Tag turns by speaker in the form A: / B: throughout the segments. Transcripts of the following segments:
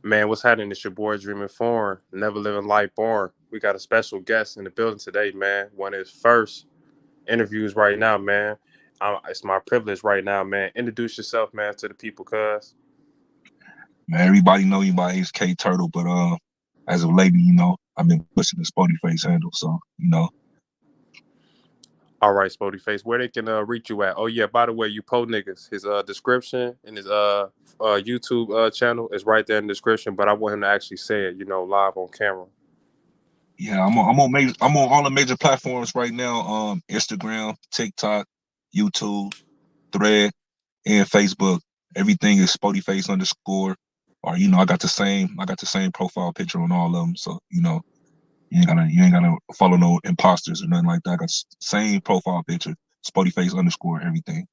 A: Man, what's happening? It's your boy Dreaming Foreign, Never Living Life Born. We got a special guest in the building today, man. One of his first interviews right now, man. It's my privilege right now, man. Introduce yourself, man, to the people, cuz.
B: Man, everybody know you by Ace K Turtle, but as of lately, I've been pushing the Spoety face handle. So,
A: All right, Spoety Face, where they can reach you at? Oh yeah, by the way, you po niggas. His description and his YouTube channel is right there in the description. But I want him to actually say it, live on camera.
B: yeah, I'm on all the major platforms right now. Instagram, TikTok, YouTube, Thread, and Facebook. Everything is Spoety face underscore. Or I got the same profile picture on all of them. So, you ain't gotta follow no imposters or nothing like that. I got same profile picture, Spoety face underscore everything.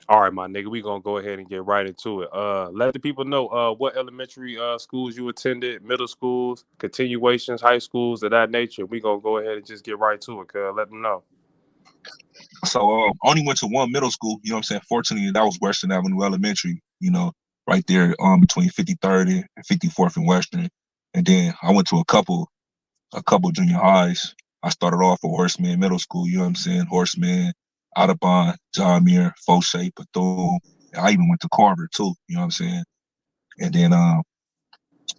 A: All right, my nigga, we gonna go ahead and get right into it. Let the people know what elementary schools you attended, middle schools, continuations, high schools of that nature. We gonna go ahead and just get right to it, cuz let them know.
B: So only went to one middle school, you know what I'm saying? Fortunately, that was Western Avenue Elementary, right there between 53rd and 54th and Western. And then I went to a couple junior highs. I started off at Horseman Middle School, you know what I'm saying? Horseman, Audubon, John Muir, Fauché, Bethune. And I even went to Carver too, you know what I'm saying? And then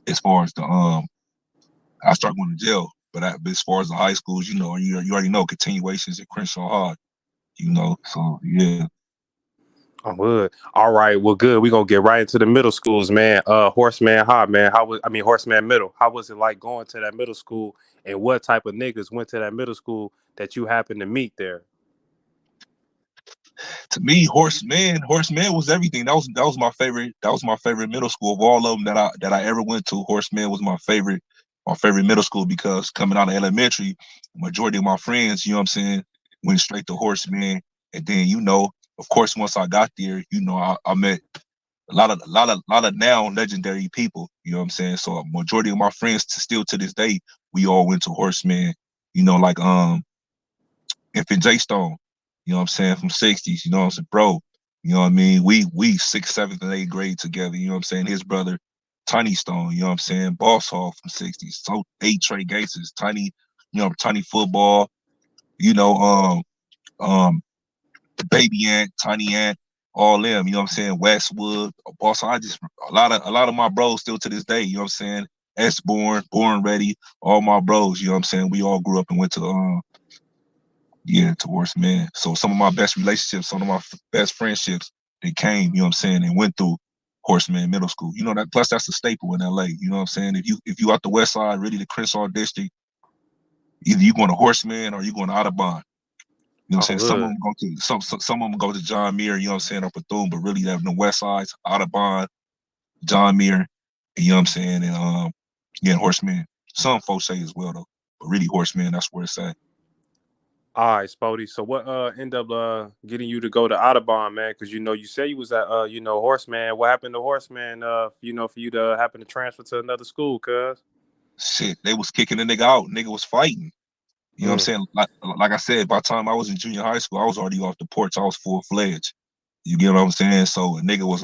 B: as far as the I started going to jail. But as far as the high schools, you already know continuations at Crenshaw High, So yeah.
A: I'm good. All right, well, good. We gonna get right into the middle schools, man. Horseman High, man. Horseman Middle. How was it like going to that middle school, and what type of niggas went to that middle school that you happened to meet there?
B: To me, Horseman was everything. That was my favorite. That was my favorite middle school of all of them that I ever went to. Horseman was my favorite middle school because coming out of elementary, majority of my friends, you know what I'm saying, went straight to Horseman. And then, of course, once I got there, I met a lot of now legendary people. You know what I'm saying. So a majority of my friends still to this day, we all went to Horseman. Like Infant J Stone, you know what I'm saying, from 60's, you know what I'm saying, bro. You know what I mean? We sixth, seventh, and eighth grade together, you know what I'm saying? His brother, Tiny Stone, you know what I'm saying? Boss Hall from 60's. So eight Trey Gates is Tiny, Tiny Football, you know, Baby Ant, Tiny Ant, all them, you know what I'm saying? Westwood, Boss. A lot of my bros still to this day, you know what I'm saying? S Born Ready, all my bros, you know what I'm saying? We all grew up and went to yeah, towards men. So some of my best relationships, some of my best friendships, they came, you know what I'm saying, and went through Horseman Middle School. That plus that's a staple in LA. You know what I'm saying? If you out the west side, really the Crenshaw district, either you going to Horseman or you going to Audubon. You know what
A: I'm
B: I'm saying? Some of
A: hood.
B: them go to some of them go to John Muir, you know what I'm saying, or Bethune, but really that the west sides, Audubon, John Muir, and you know what I'm saying, and yeah, Horseman. Some folks say as well though. But really Horseman, that's where it's at.
A: All right, Spody. So what end up getting you to go to Audubon, man? Because you say you was at Horseman. What happened to Horseman? For you to happen to transfer to another school, cuz.
B: Shit, they was kicking the nigga out. Nigga was fighting. You know what I'm
A: Mm.
B: saying? Like I said, by the time I was in junior high school, I was already off the porch. I was full fledged. You get what I'm saying? So a nigga was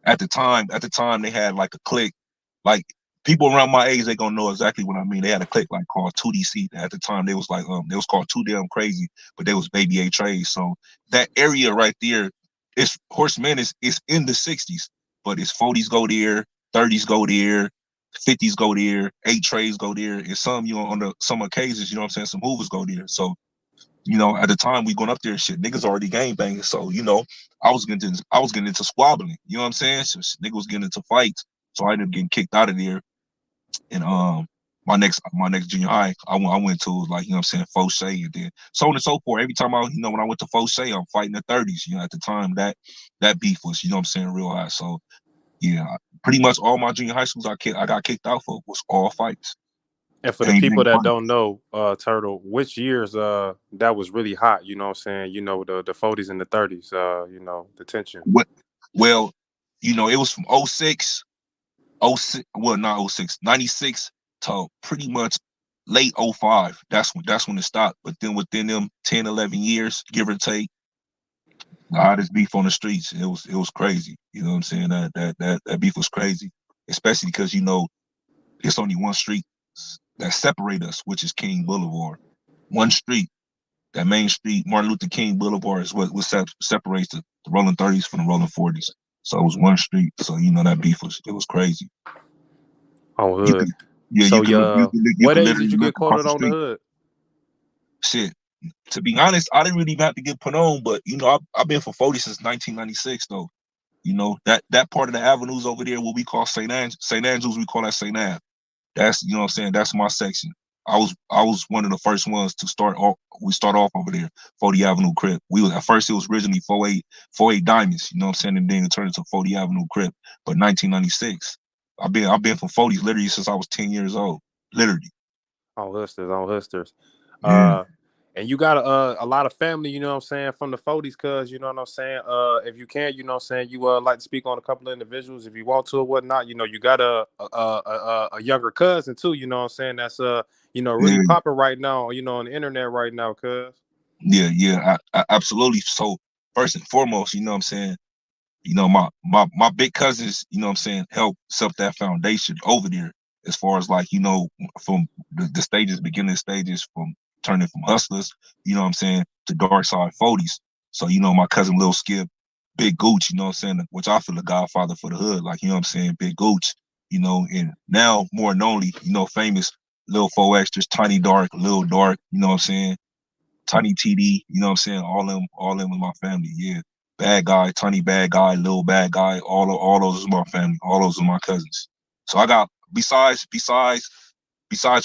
B: at the time they had like a clique. Like people around my age, they gonna know exactly what I mean. They had a clique like called 2DC. At the time they was like they was called Too Damn Crazy, but they was Baby A Trays. So that area right there, it's Horseman is in the 60's, but it's 40's go there, 30's go there, 50's go there, eight trays go there, and some on some occasions, you know what I'm saying, some hoovers go there. So at the time we going up there, shit, niggas already gang banging. So I was getting into squabbling. You know what I'm saying? So niggas was getting into fights. So I ended up getting kicked out of there. And my next junior high, I went to like you know what I'm saying, Fauché, and then so on and so forth. Every time when I went to Fauché, I'm fighting the 30's. At the time that beef was what I'm saying, real high. So yeah, pretty much all my junior high schools I got kicked out for was all fights.
A: And for
B: It
A: the
B: ain't
A: people
B: even
A: that
B: funny.
A: don't know, Turtle, which years that was really hot? You know what I'm saying? The 40's and the 30's. The tension.
B: What? Well, it was from '06, '06, well, not '06, '96 to pretty much late '05. That's when it stopped. But then within them 10, 11 years, give or take, The hottest beef on the streets. It was crazy. You know what I'm saying? That beef was crazy, especially because it's only one street that separate us, which is King Boulevard. One street, that main street, Martin Luther King Boulevard, is what separates the Rolling 30s from the Rolling 40s. So it was one street. So that beef was crazy.
A: On
B: You
A: hood.
B: could yeah,
A: So
B: you
A: yeah,
B: could you
A: what
B: could
A: age did
B: literally
A: you
B: look
A: get
B: across
A: quoted
B: the
A: on the
B: street.
A: hood?
B: Shit. To be honest, I didn't really even have to get put on, but I've been for 40 since 1996 though. That part of the avenues over there, what we call St. Andrews, we call that St. Ave. That's what I'm saying. That's my section. I was one of the first ones to start off. We start off over there, 40 Avenue Crip. We was at first it was originally 48 Diamonds. You know what I'm saying, and then it turned into 40 Avenue Crip. But 1996, I've been from 40s literally since I was 10 years old. Literally.
A: On hustlers, on hustlers.
B: Yeah.
A: Uh, and you got a lot of family, you know what I'm saying, from the 40s, cuz, you know what I'm saying? If you can, you know what I'm saying, you like to speak on a couple of individuals if you want to or whatnot. You got a younger cousin too, you know what I'm saying, that's really
B: Yeah.
A: popping right now, on the internet right now, cuz.
B: Yeah. Absolutely. So first and foremost, you know what I'm saying. My big cousins, you know what I'm saying, help set that foundation over there as far as like, from the stages, beginning stages, from turning from hustlers, you know what I'm saying, to dark side 40s. So, my cousin Lil Skip, Big Gooch, you know what I'm saying, which I feel the godfather for the hood, like, you know what I'm saying, Big Gooch, and now more knownly, famous Lil 4Xtras, Tiny Dark, Lil Dark, you know what I'm saying, Tiny TD, you know what I'm saying? All them with my family, yeah. Bad guy, Tiny bad guy, little bad guy, all those is my family. All those are my cousins. So I got besides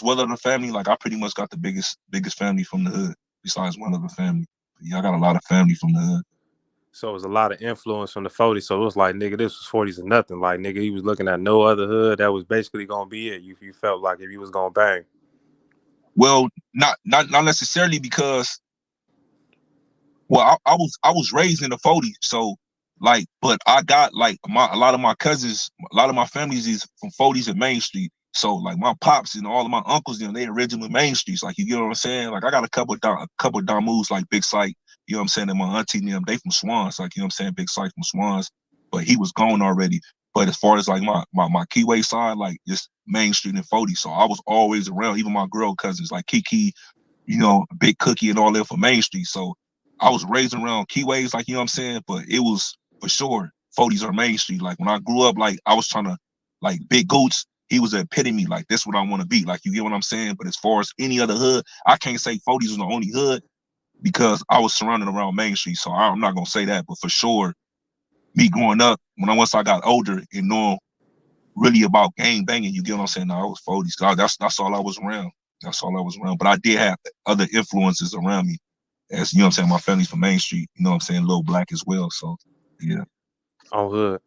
B: one other family, like I pretty much got the biggest family from the hood, besides one other family. But yeah, I got a lot of family from the hood.
A: So it was a lot of influence from the 40s. So it was like, nigga, this was 40s and nothing. Like, nigga, he was looking at no other hood. That was basically gonna be it. You felt like if you was gonna bang.
B: Well, not necessarily because I was raised in the 40s, so like, but I got like a lot of my cousins, a lot of my families is from 40s and Main Street. So like my pops and all of my uncles, they originally Main Streets. Like you get what I'm saying? Like I got a couple of Damus like Big Sight, you know what I'm saying, and my auntie and them, they from Swans, like you know what I'm saying, Big Sight from Swans, but he was gone already. But as far as like my Keyway side, like just Main Street and 40. So I was always around, even my girl cousins like Kiki, Big Cookie and all that for Main Street. So I was raised around keyways, like you know what I'm saying, but it was for sure 40s or Main Street. Like when I grew up, like I was trying to like Big Goots, he was the epitome, like this what I want to be. Like you get what I'm saying? But as far as any other hood, I can't say 40s was the only hood because I was surrounded around Main Street. So I'm not gonna say that, but for sure, me growing up, once I got older and knowing really about gang banging, you get what I'm saying? No, I was 40s. That's all I was around. That's all I was around. But I did have other influences around me. As you know what I'm saying, my family's from Main Street, you know what I'm saying, Little Black as well. So yeah.
A: On hood.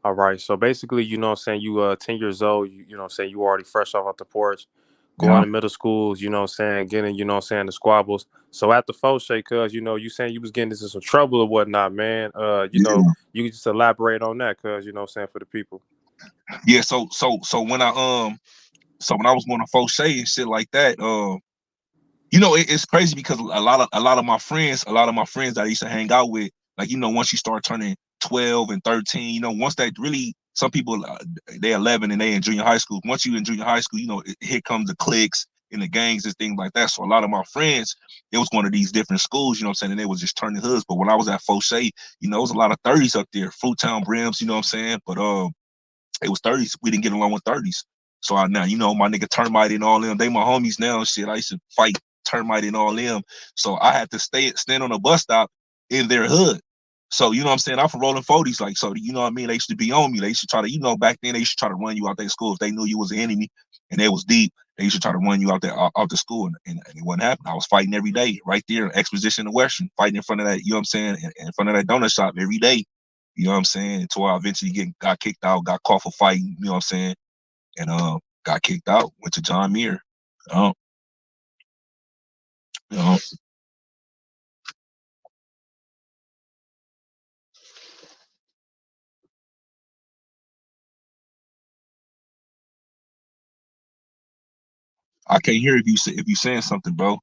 A: All right. So basically, you know what I'm saying, you 10 years old, you know what I'm saying, you already fresh off the porch, going
B: Yeah.
A: to middle schools, you know what I'm saying, getting, you know what I'm saying, the squabbles. So after Foshay, cuz, you saying you was getting into some trouble or whatnot, man.
B: Yeah.
A: You could just elaborate on that, cuz, you know what I'm saying, for the people.
B: Yeah. So when I was going to Fauché and shit like that, it's crazy because a lot of my friends, that I used to hang out with, like once you start turning 12 and 13, once that really, some people they're 11 and they in junior high school. Once you in junior high school, here comes the cliques and the gangs and things like that. So a lot of my friends, it was one of these different schools, you know what I'm saying, and they was just turning hoods. But when I was at Fauché, it was a lot of 30s up there, Fruittown Brims, you know what I'm saying. But it was 30s. We didn't get along with 30s. So now, my nigga Termite and all them, they my homies now and shit. I used to fight Termite and all them. So I had to stand on a bus stop in their hood. So, you know what I'm saying? I'm from Rolling 40s. Like, so, you know what I mean? They used to be on me. They used to try to, back then they used to try to run you out their school. If they knew you was an enemy and they was deep, they used to try to run you out there, out the school. And it wasn't happening. I was fighting every day right there in Exposition and Western, fighting in front of that, you know what I'm saying? In front of that donut shop every day. You know what I'm saying? Until I eventually got kicked out, got caught for fighting, you know what I'm saying? And got kicked out, went to John Muir. Um, you know, I can't hear if you saying something, bro.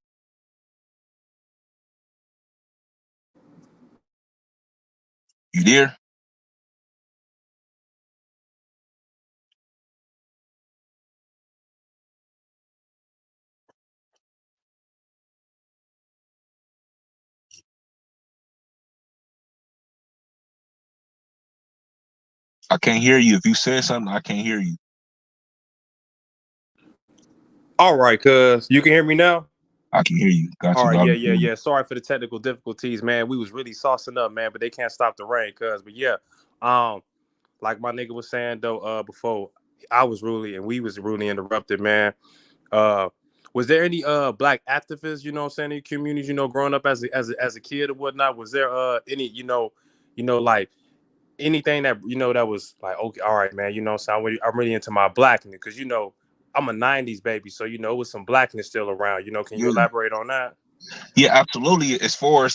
B: You there? I can't hear you. If you said something, I can't hear you.
A: All right, cuz you can hear me now.
B: I can hear you. Got
A: All
B: you
A: right,
B: loud
A: yeah,
B: and
A: yeah,
B: clear.
A: yeah. Sorry for the technical difficulties, man. We was really saucing up, man, but they can't stop the rain, cuz. But yeah, um, like my nigga was saying though, before I was rudely and we was rudely interrupted, man. Uh, was there any black activists, you know, what I'm saying, in communities, you know, growing up as a kid or whatnot? Was there any, like anything that that was like, okay, all right, man, you know, so I'm really into my blackness because I'm a '90s baby, so it was some blackness still around. Can you
B: Yeah,
A: elaborate on that?
B: yeah, absolutely. As far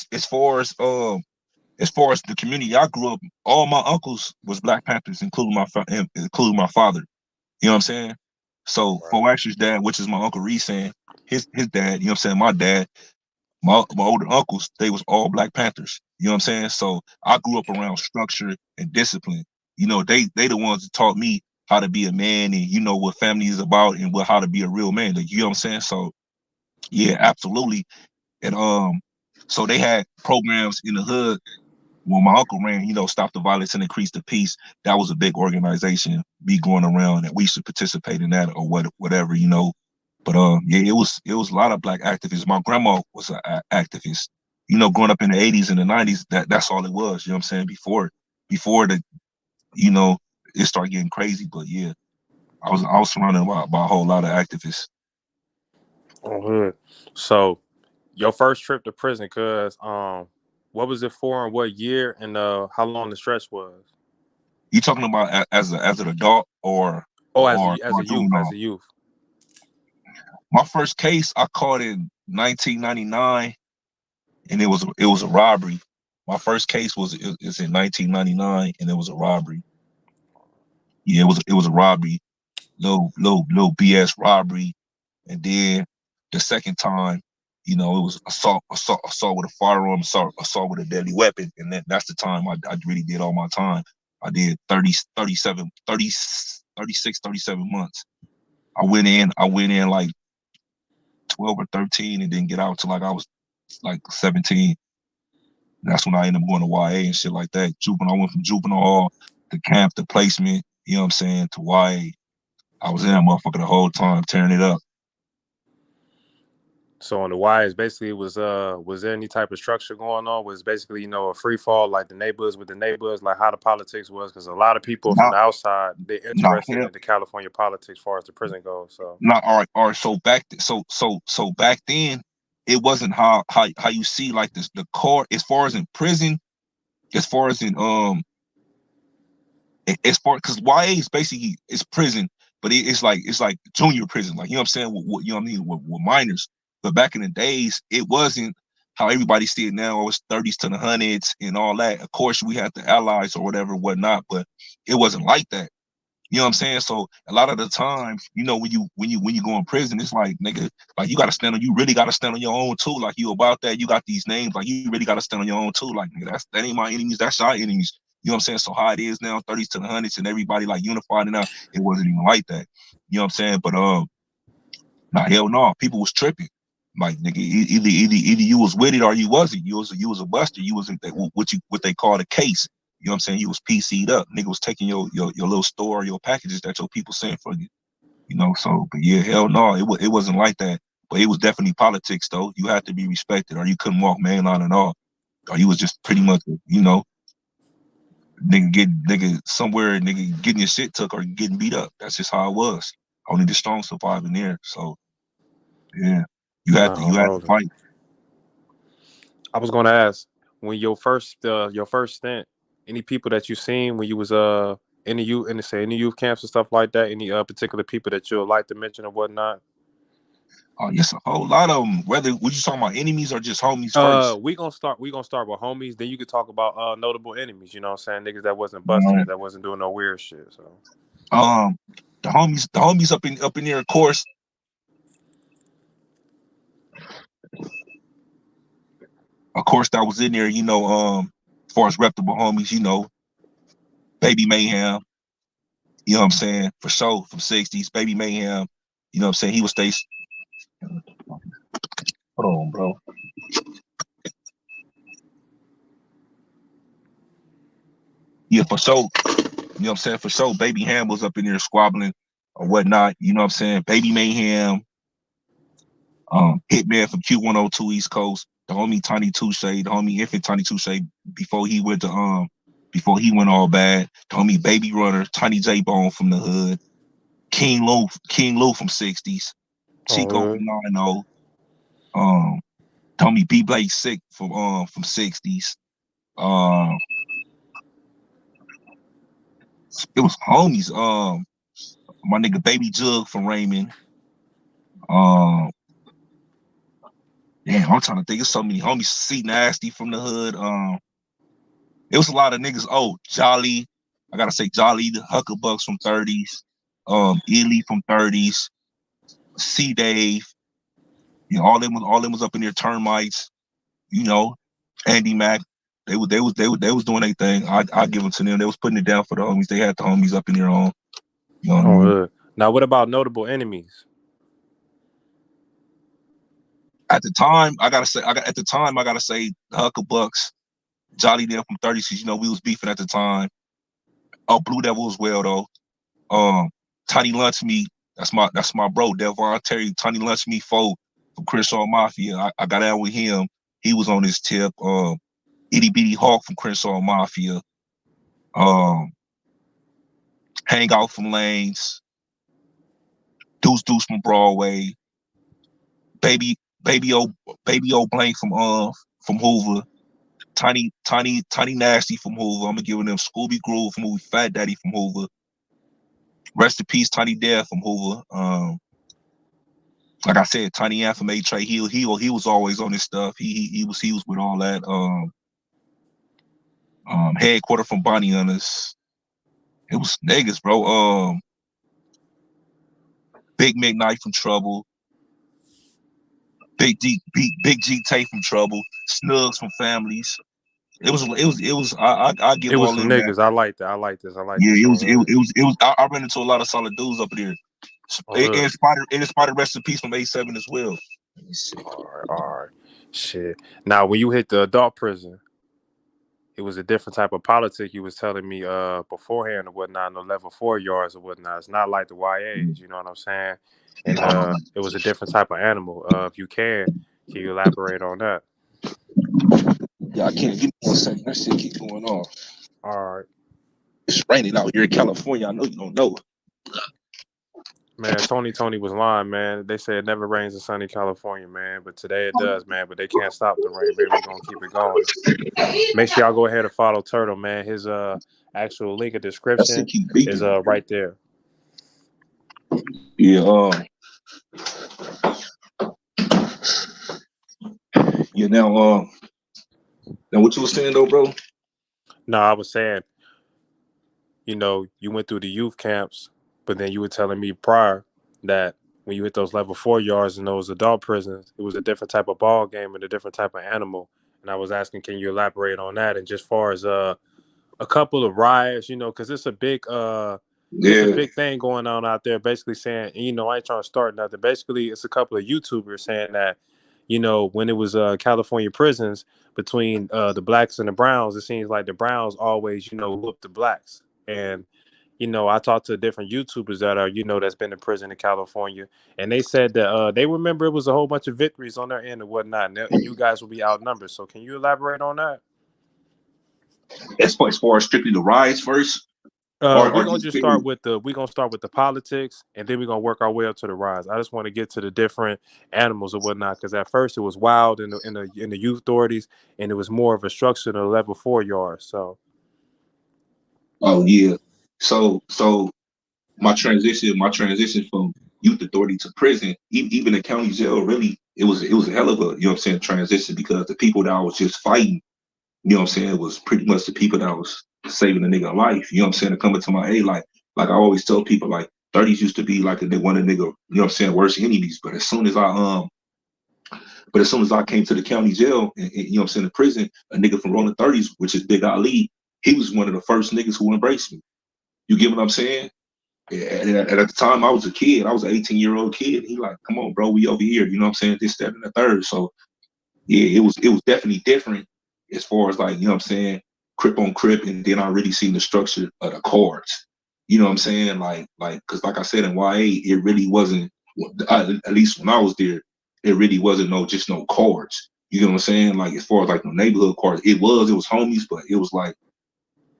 B: as the community I grew up, all my uncles was Black Panthers, including my father. You know what I'm saying? So
A: Right.
B: 40’S's dad, which is my uncle Reese, his dad. You know what I'm saying? My dad, my older uncles, they was all Black Panthers. You know what I'm saying? So I grew up around structure and discipline. They the ones that taught me how to be a man and what family is about and how to be a real man. Like, you know what I'm saying? So yeah, absolutely. And so they had programs in the hood. When my uncle ran, Stop the Violence and Increase the Peace. That was a big organization, be going around, and we used to participate in that or whatever. But yeah, it was a lot of black activists. My grandma was an activist. Growing up in the '80s and the '90s, that's all it was. You know what I'm saying? Before the you know it started getting crazy. But yeah, I was surrounded by a whole lot of activists.
A: On hood. So your first trip to prison, cuz what was it for and what year and how long the stretch was?
B: You talking about as an adult or
A: Oh, as
B: or
A: a youth, as
B: juvenile?
A: a youth.
B: My first case I caught in 1999, and it was a robbery. My first case is in 1999, and it was a robbery. Yeah, it was a robbery, little BS robbery, and then the second time, it was assault with a firearm, assault with a deadly weapon, and that's the time I really did all my time. I did 30, 37, 30, 36, 37 months. I went in like 12 or 13 and didn't get out till like I was like 17. That's when I ended up going to YA and shit like that. Juvenile, I went from juvenile hall to camp to placement, you know what I'm saying, to YA. I was in that motherfucker the whole time, tearing it up.
A: So on the wires, basically, was there any type of structure going on? Was basically a free fall like the neighborhoods with the neighborhoods, like how the politics was? Because a lot of people from
B: Not,
A: the outside they're
B: not
A: interested
B: hell.
A: in the California politics as far as the prison goes. So
B: Not all right. So back then, it wasn't how you see like this the court as far as in prison, as far as in as far because YA is basically it's prison, but it's like junior prison, like you know what I'm saying, you know what I mean, with minors. But back in the days, it wasn't how everybody see it now. It was 30s to the hundreds and all that. Of course, we had the allies or whatever, whatnot, but it wasn't like that. You know what I'm saying? So a lot of the times, when you go in prison, it's like nigga, like you really gotta stand on your own too. Like you about that, you got these names, like you really gotta stand on your own too. Like nigga, that ain't my enemies, that's our enemies. You know what I'm saying? So how it is now, 30s to the hundreds, and everybody like unified now, it wasn't even like that. You know what I'm saying? But nah, hell no, people was tripping. Like nigga, either you was with it or you wasn't. You was a buster. You was what they call a case. You know what I'm saying? You was PC'd up. Nigga was taking your little store, your packages that your people sent for you. So but yeah, hell no, it wasn't like that. But it was definitely politics though. You had to be respected, or you couldn't walk mainline at all, or you was just pretty much nigga somewhere, nigga getting your shit took or getting beat up. That's just how it was. Only the strong survive in there. So yeah, you had to
A: no,
B: you had to
A: rolling.
B: fight.
A: I was gonna ask when your first stint, any people that you seen when you was in the youth camps and stuff like that, any particular people that you'd like to mention or whatnot?
B: Oh, yes, a whole lot of them. Whether what you talking about enemies or just homies first.
A: We gonna start with homies. Then you could talk about notable enemies. You know what I'm saying? Niggas that wasn't
B: Right.
A: busters, that wasn't doing no weird shit. So
B: Um, the homies up in there, of course, that was in there. far as reputable homies, you know, Baby Mayhem, you know what I'm saying? For sure, from 60s, Baby Mayhem, you know what I'm saying? He would stay. Hold on, bro. Yeah, for sure. You know what I'm saying? For sure, Baby Ham was up in there squabbling or whatnot. You know what I'm saying? Baby Mayhem, Hitman from Q102 East Coast, the homie Tiny Touche, the homie Infant Tiny Touche before he went all bad. The homie Baby Runner, Tiny J Bone from the hood, King Lou from 60s, Chico from 90, homie B Blake Sick from 60s. It was homies. My nigga Baby Jug from Raymond. Damn, I'm trying to think. There's so many homies. C Nasty from the hood. It was a lot of niggas. Oh, Jolly. I gotta say Jolly, the Huckabucks from 30s. Ely from 30s. C Dave. You know, all them was up in there. Termites. You know, Andy Mac. They was doing their thing. I give them to them. They was putting it down for the homies. They had the homies up in their own. You know what I mean?
A: Now, what about notable enemies?
B: At the time, I gotta say the Huckabucks, Jolly them from 30s, you know, we was beefing at the time. Oh, Blue Devil as well though. Tiny Lunch Meat, that's my bro, Devon Terry, Tiny Lunch Meat foe from Crenshaw Mafia. I got out with him. He was on his tip. Itty Bitty Hawk from Crenshaw Mafia. Hangout from Lanes. Deuce from Broadway. Baby O Blank from Hoover. Tiny Nasty from Hoover. I'm gonna give them Scooby Groove from Hoover, Fat Daddy from Hoover. Rest in peace, Tiny Dad from Hoover. Like I said, Tiny Ann from A-Tray. He was always on his stuff. He was with all that. Headquarter from Bonnie Hunters. It was niggas, bro. Big McKnight from Trouble. Big G Tay from Trouble. Snugs from Families. It was. I give
A: It was
B: all
A: some
B: them that.
A: niggas. I like that. I like this.
B: Yeah, it was. I ran into a lot of solid dudes up there. And Spider rest in peace from A7 as well. Let me see.
A: All right. Shit. Now, when you hit the adult prison, it was a different type of politics you was telling me beforehand or whatnot, no level 4 yards or whatnot. It's not like the YAs, you know what I'm saying? And it was a different type of animal. If you can you elaborate on that?
B: Yeah, I can't. Give me 1 second. That shit keep going off.
A: All right.
B: It's raining out here in California. I know you don't know.
A: Man, Tony was lying, man. They say it never rains in sunny California, man. But today it does, man. But they can't stop the rain, baby. We're going to keep it going. Make sure y'all go ahead and follow Turtle, man. His actual link in description is right there.
B: Yeah. Yeah. Now what you were saying though, bro?
A: No, I was saying, you know, you went through the youth camps, but then you were telling me prior that when you hit those level 4 yards in those adult prisons, it was a different type of ball game and a different type of animal. And I was asking, can you elaborate on that? And just far as a couple of riots, you know, because it's a big it's a big thing going on out there, basically saying, you know, I ain't trying to start nothing. Basically, it's a couple of YouTubers saying that, you know, when it was California prisons between the blacks and the browns, it seems like the browns always, you know, whoop the blacks. And, you know, I talked to different YouTubers that are, you know, that's been in prison in California, and they said that they remember it was a whole bunch of victories on their end and whatnot, and you guys will be outnumbered. So can you elaborate on that?
B: As far as strictly the riots first?
A: We're gonna start with the politics, and then we're gonna work our way up to the rise. I just want to get to the different animals or whatnot, because at first it was wild in the youth authorities, and it was more of a structure to level 4 yards. So,
B: oh yeah, so my transition from youth authority to prison, even the county jail, really, it was a hell of a, you know what I'm saying, transition, because the people that I was just fighting, you know what I'm saying, it was pretty much the people that was saving a nigga life, you know what I'm saying, to come into my aid. Like I always tell people, like 30s used to be like one of the nigga, you know what I'm saying, worst enemies. But as soon as I But as soon as I came to the county jail, and you know what I'm saying, in prison, a nigga from Rolling 30's, which is Big Ali, he was one of the first niggas who embraced me. You get what I'm saying? And at the time, I was a kid. I was an 18-year-old kid. He like, come on, bro, we over here. You know what I'm saying? This, that, and the third. So yeah, it was definitely different as far as like, you know what I'm saying, Crip on Crip, and then I really seen the structure of the cards. You know what I'm saying? Like, cause like I said in YA, it really wasn't. At least when I was there, it really wasn't just no cards. You know what I'm saying? Like as far as like the neighborhood cards, it was homies, but it was like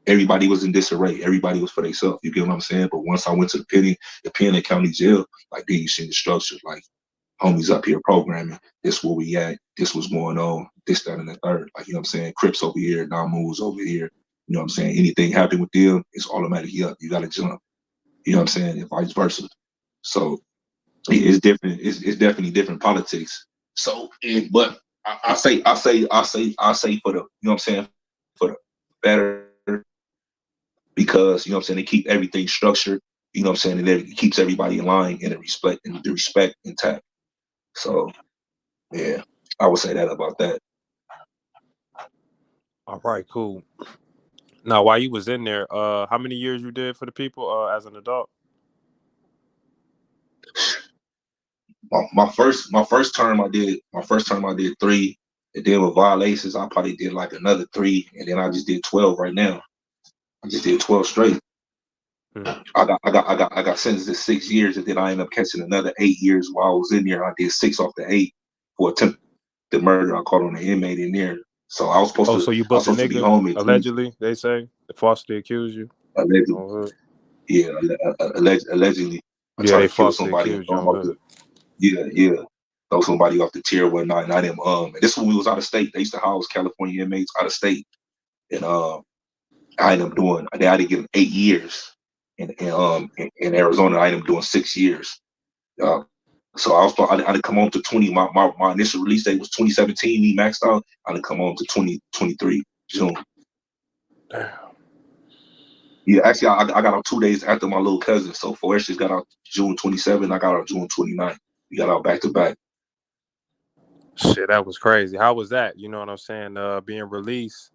B: everybody was in disarray. Everybody was for themselves. You get what I'm saying? But once I went to the pen and county jail, like then you see the structure, like homies up here programming. This where we at. This was going on. This, that, and the third. Like, you know what I'm saying? Crips over here, Namu's over here. You know what I'm saying? Anything happen with them, it's automatically up. You gotta jump. You know what I'm saying? And vice versa. So it's different. It's definitely different politics. So, but I say for the, you know what I'm saying, for the better, because you know what I'm saying, they keep everything structured. You know what I'm saying, and it keeps everybody in line and the respect intact. So yeah, I would say that about that.
A: All right, cool. Now, while you was in there, how many years you did for the people as an adult?
B: My first term I did 3, and then with violations I probably did like another 3, and then I just did 12 right now. I just did 12 straight.
A: Mm.
B: I got sentenced to 6 years, and then I ended up catching another 8 years while I was in there. I did 6 off the 8 for attempted murder. I caught on an inmate in there. So
A: Oh, so you
B: I was
A: booked a
B: supposed to be
A: nigga
B: home in 20.
A: allegedly? They say they falsely accuse you.
B: Allegedly,
A: On hood.
B: yeah, allegedly, I
A: Yeah,
B: tried
A: they
B: to kill
A: falsely
B: somebody and
A: accused you
B: throw him
A: on
B: off the
A: hood.
B: yeah. Throw somebody off the tier one night, and I didn't and this when we was out of state. They used to house California inmates out of state. And I ended up doing I did give him 8 years. In Arizona, I ended up doing 6 years. So I didn't come on to 20. My initial release date was 2017. Me maxed out. I didn't come on to 2023 June.
A: Damn.
B: Yeah, actually, I got out 2 days after my little cousin. So 40’S got out June 27. I got out June 29. We got out back to back.
A: Shit, that was crazy. How was that? You know what I'm saying? Being released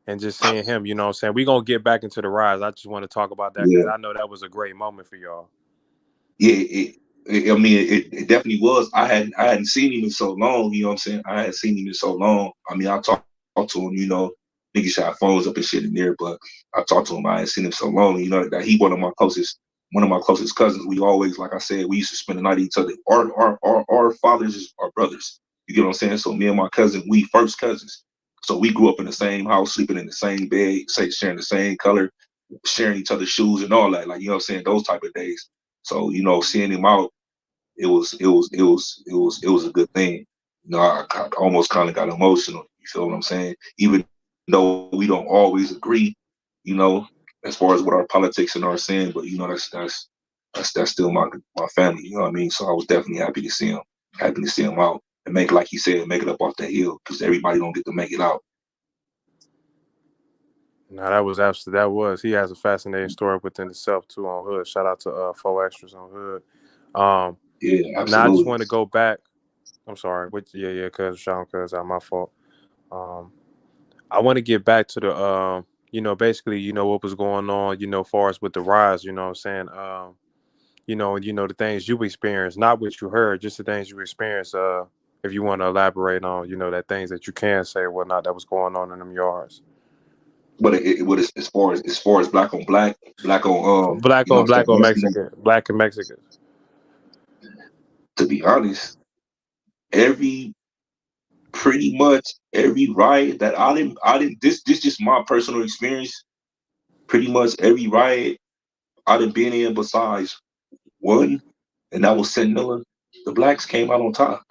A: and just seeing him. You know what I'm saying? We gonna get back into the rise. I just want to talk about that because
B: Yeah,
A: I know that was a great moment for y'all.
B: yeah. I mean, it definitely was. I hadn't seen him in so long. You know what I'm saying? I hadn't seen him in so long. I mean, I talked to him. Niggas shot phones up and shit in there, but I talked to him. I hadn't seen him so long. That he one of my closest cousins. We always, like I said, we used to spend the night with each other. Our fathers are brothers. You get what I'm saying? So me and my cousin, we first cousins. So we grew up in the same house, sleeping in the same bed, sharing the same color, sharing each other's shoes and all that. Like, you know what I'm saying? Those type of days. So, seeing him out, it was a good thing. I almost kind of got emotional. You feel what I'm saying? Even though we don't always agree, you know, as far as what our politics and our saying, but that's still my family. You know what I mean? So I was definitely happy to see him out and make, like he said, make it up off the hill, because everybody don't get to make it out.
A: No, that was absolutely that was. He has a fascinating story within itself too on hood. Shout out to 4 Extras on hood. Um,
B: Yeah,
A: now I just
B: absolutely.
A: want to go back. I'm sorry. Yeah, cuz Sean, cuz my fault. Um, I want to get back to the basically, what was going on, far as with the rise, you know what I'm saying? The things you experienced, not what you heard, just the things you experienced. If you want to elaborate on, that things that you can say or whatnot that was going on in them yards.
B: But as far as black on I'm saying,
A: Black on
B: Mexican,
A: Mexican, black and Mexican.
B: to be honest, every pretty much every riot that I didn't this just my personal experience. Pretty much every riot I didn't been in besides one, and that was Sentinella, the blacks came out on top.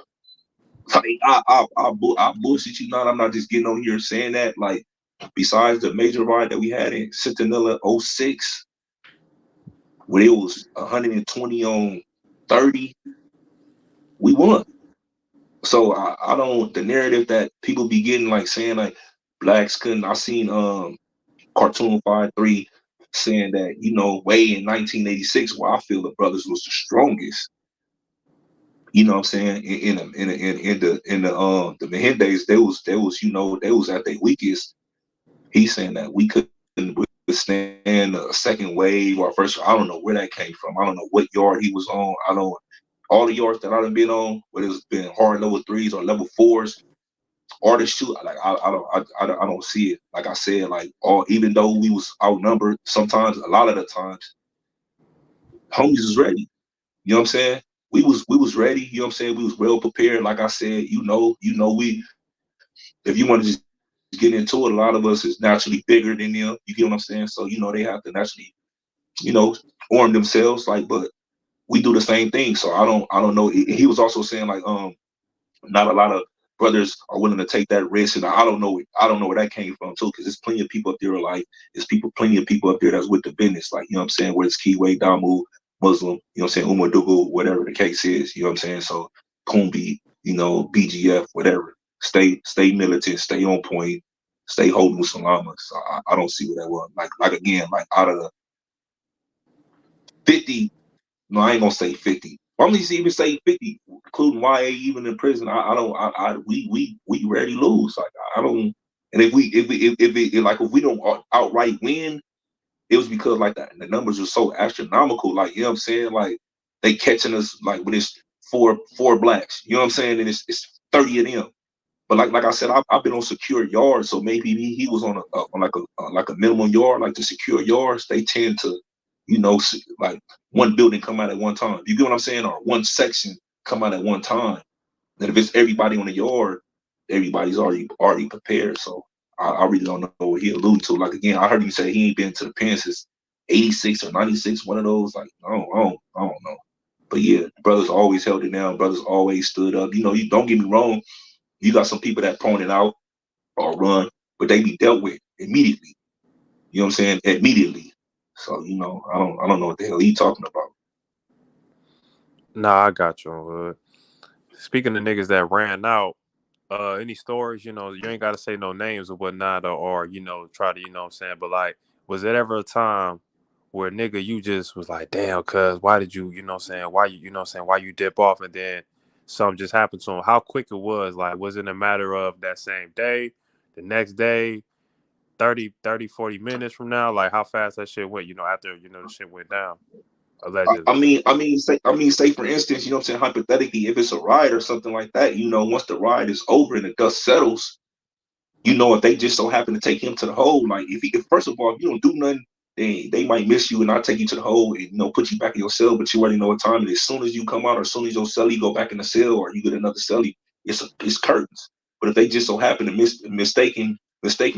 B: Like, I bullshit you not. I'm not just getting on here saying that. Like, besides the major riot that we had in Sentinella '06, where it was 120 on 30, we won. So I don't, the narrative that people be getting, like saying like blacks couldn't. I seen Cartoon 5-3 saying that, way in 1986, where I feel the brothers was the strongest. You know what I'm saying? In the Menendez, they was they was at their weakest. He's saying that we couldn't withstand a second wave or first. I don't know where that came from. I don't know what yard he was on. I don't. All the yards that I've been on, whether it's been hard level threes or level fours, or the shoot, like I don't see it. Like I said, like all even though we was outnumbered, sometimes a lot of the times, homies was ready. You know what I'm saying? We was ready. You know what I'm saying? We was well prepared. Like I said, we if you want to just get into it, a lot of us is naturally bigger than them. You get what I'm saying? So they have to naturally, you know, arm themselves. Like, but we do the same thing. So I don't know. He was also saying like not a lot of brothers are willing to take that risk, and I don't know where that came from too, because there's plenty of people up there like plenty of people up there that's with the business, like you know what I'm saying, whether it's Kiwi, Damu, Muslim, you know what I'm saying, Umadugu, whatever the case is, you know what I'm saying. So Kumbi, BGF, whatever, stay militant, stay on point, stay holding Salama. So I don't see what that was. Like again, like out of the 50. No, I ain't gonna say 50. I'm gonna even say 50, including YA even in prison. I don't. We rarely lose. Like I don't. And if we don't outright win, it was because like that the numbers are so astronomical. Like you know what I'm saying. Like they catching us like when it's four blacks. You know what I'm saying. And it's 30 of them. But like I said, I've been on secure yards, so maybe he was on like a minimum yard, like the secure yards. They tend to, like one building come out at one time. You get what I'm saying, or one section come out at one time. And if it's everybody on the yard, everybody's already prepared. So I really don't know what he alluded to. Like again, I heard him say he ain't been to the pen since '86 or '96. One of those. Like I don't know. But yeah, brothers always held it down. Brothers always stood up. You don't get me wrong. You got some people that point it out or run, but they be dealt with immediately. You know what I'm saying? Immediately. So I don't know what the hell he talking about.
A: Nah, I got you on hood. Speaking of niggas that ran out, any stories, you ain't gotta say no names or whatnot, or try to, what I'm saying, but like, was there ever a time where nigga you just was like, damn, cuz why did you, what I'm saying, why you know what I'm saying, why you dip off, and then something just happened to him? How quick it was? Like, was it a matter of that same day, the next day, 30, 40 minutes from now? Like, how fast that shit went, after, the shit went down,
B: I, I
A: allegedly.
B: mean, I mean, say, I mean, say for instance, you know what I'm saying, hypothetically, if it's a riot or something like that, once the riot is over and the dust settles, if they just so happen to take him to the hole, like if first of all, if you don't do nothing, they might miss you and not take you to the hole and put you back in your cell, but you already know what time it is. As soon as you come out, or as soon as your cellie go back in the cell, or you get another cellie, it's curtains. But if they just so happen to mistaken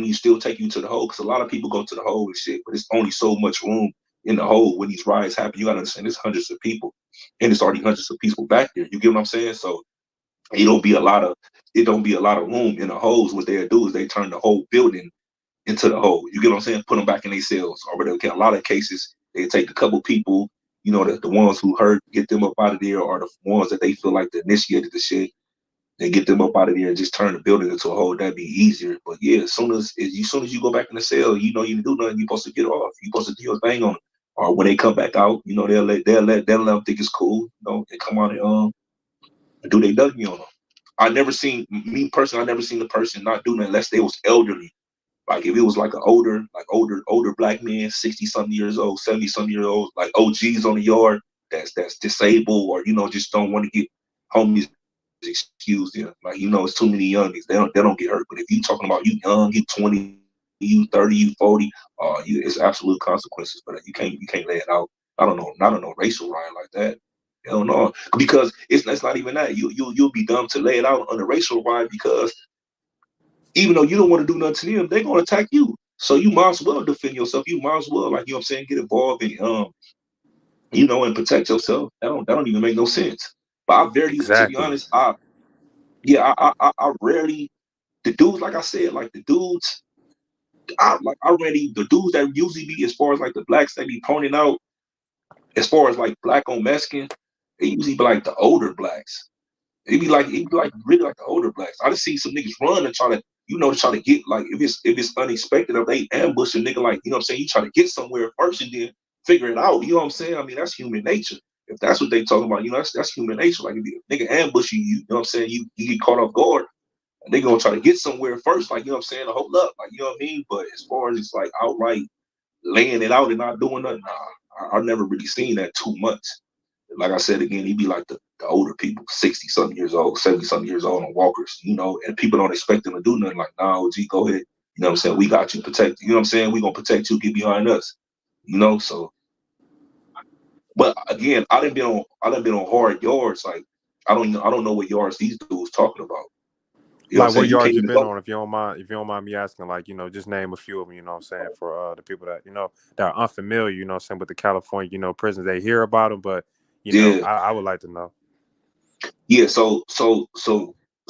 B: you still take you to the hole, because a lot of people go to the hole and shit, but it's only so much room in the hole when these riots happen. You gotta understand, there's hundreds of people, and it's already hundreds of people back there. You get what I'm saying? So it don't be a lot of room in the holes. What they'll do is they turn the whole building into the hole. You get what I'm saying? Put them back in their cells. Or whatever. A lot of cases they take a couple people, the ones who hurt, get them up out of there, or the ones that they feel like they initiated the shit. They get them up out of there and just turn the building into a hole. That'd be easier. But yeah, as soon as you go back in the cell, you didn't do nothing. You're supposed to get off. You're supposed to do your thing on it. Or when they come back out, they'll let them think it's cool. They come out and do they Dougie on them. I never seen the person not do that unless they was elderly. Like if it was like older black men, 60 something years old, 70 something years old, like OGs on the yard that's disabled, or just don't want to get homies excused them. Like it's too many youngies. They don't get hurt. But if you talking about you young, you 20, you 30, you 40, it's absolute consequences for that. You can't lay it out. I don't know, not on no racial riot like that. Hell no, because it's not even that. You'll be dumb to lay it out on a racial riot, because even though you don't want to do nothing to them, they're gonna attack you. So you might as well defend yourself. You might as well, like what I'm saying, get involved and and protect yourself. That don't even make no sense. But I very, to be
A: Exactly.
B: honest, I rarely, the dudes, like I said, like the dudes, the dudes that usually be, as far as like the blacks they be pointing out, as far as like black on Mexican, they usually be like the older blacks. It'd be like really like the older blacks. I just see some niggas run and try to get, like, if it's unexpected, if they ambush a nigga, like, you know what I'm saying, you try to get somewhere first and then figure it out. You know what I'm saying? I mean, that's human nature. if that's what they talking about, that's human nature. Like if a nigga ambush you, you know what I'm saying, you get caught off guard, and they gonna try to get somewhere first, like, you know what I'm saying, to hold up, like, you know what I mean? But as far as it's like outright laying it out and not doing nothing, nah, I've never really seen that too much. Like I said again, he'd be like the older people, 60 something years old, 70 something years old on walkers, and people don't expect them to do nothing. Like, nah, OG, go ahead. You know what I'm saying? We got you, protect. You know what I'm saying? We gonna protect you, get behind us. So. But again, I done been on hard yards. Like I don't know what yards these dudes talking about. You know what I'm
A: Like what
B: saying? You can't
A: yards you
B: even
A: been
B: go.
A: on, if you don't mind me asking, like, just name a few of them, you know what I'm saying, for the people that, that are unfamiliar, you know what I'm saying, with the California, prisons. They hear about them, but
B: Yeah,
A: I would like to know.
B: yeah. So